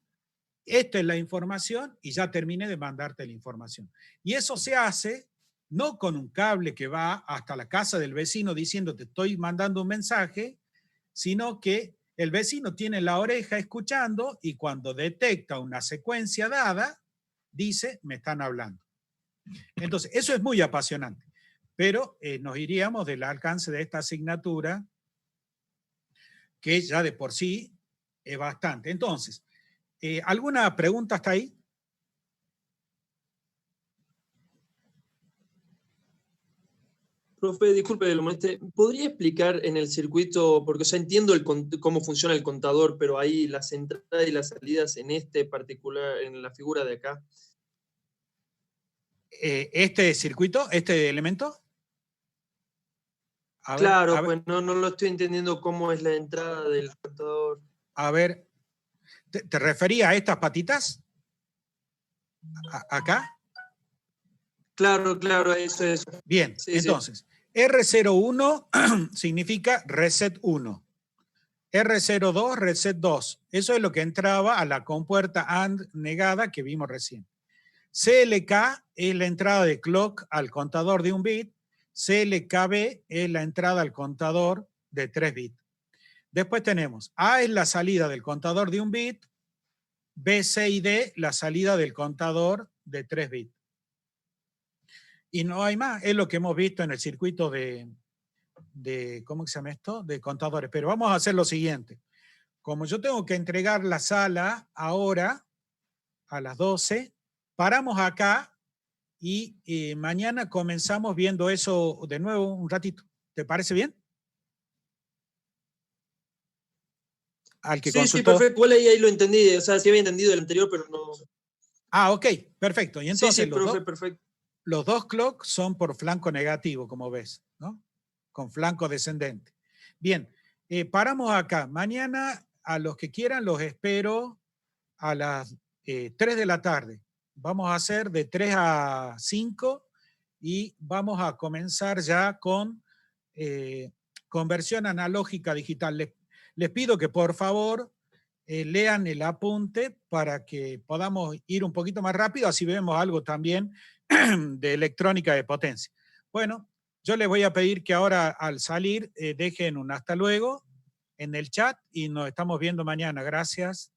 esta es la información y ya terminé de mandarte la información. Y eso se hace no con un cable que va hasta la casa del vecino diciendo te estoy mandando un mensaje, sino que el vecino tiene la oreja escuchando y cuando detecta una secuencia dada, dice, me están hablando. Entonces, eso es muy apasionante, pero nos iríamos del alcance de esta asignatura, que ya de por sí es bastante. Entonces, ¿alguna pregunta hasta ahí? Profe, disculpe que lo moleste. ¿Podría explicar en el circuito, porque entiendo cómo funciona el contador, pero ahí las entradas y las salidas en este particular, en la figura de acá? ¿Este circuito, este elemento? Claro, pues no lo estoy entendiendo cómo es la entrada del contador. A ver, ¿te refería a estas patitas? ¿Acá? Claro, eso es. Bien, sí, entonces, R01 significa reset 1. R02, reset 2. Eso es lo que entraba a la compuerta AND negada que vimos recién. CLK es la entrada de clock al contador de 1 bit. CLKB es la entrada al contador de 3 bits. Después tenemos A es la salida del contador de 1 bit. B, C y D la salida del contador de 3 bits. Y no hay más, es lo que hemos visto en el circuito de ¿cómo se llama esto? De contadores. Pero vamos a hacer lo siguiente. Como yo tengo que entregar la sala ahora, a las 12, paramos acá y mañana comenzamos viendo eso de nuevo un ratito. ¿Te parece bien? Al que consultó. Sí, perfecto. Igual ahí lo entendí. O sea, sí había entendido el anterior, pero no. Ah, ok, perfecto. Y entonces profe, perfecto. Los dos clocks son por flanco negativo, como ves, ¿no? Con flanco descendente. Bien, paramos acá. Mañana, a los que quieran, los espero a las 3 de la tarde. Vamos a hacer de 3 a 5 y vamos a comenzar ya con conversión analógica digital. Les pido que por favor lean el apunte para que podamos ir un poquito más rápido, así vemos algo también de electrónica de potencia. Bueno, yo les voy a pedir que ahora al salir dejen un hasta luego en el chat y nos estamos viendo mañana. Gracias.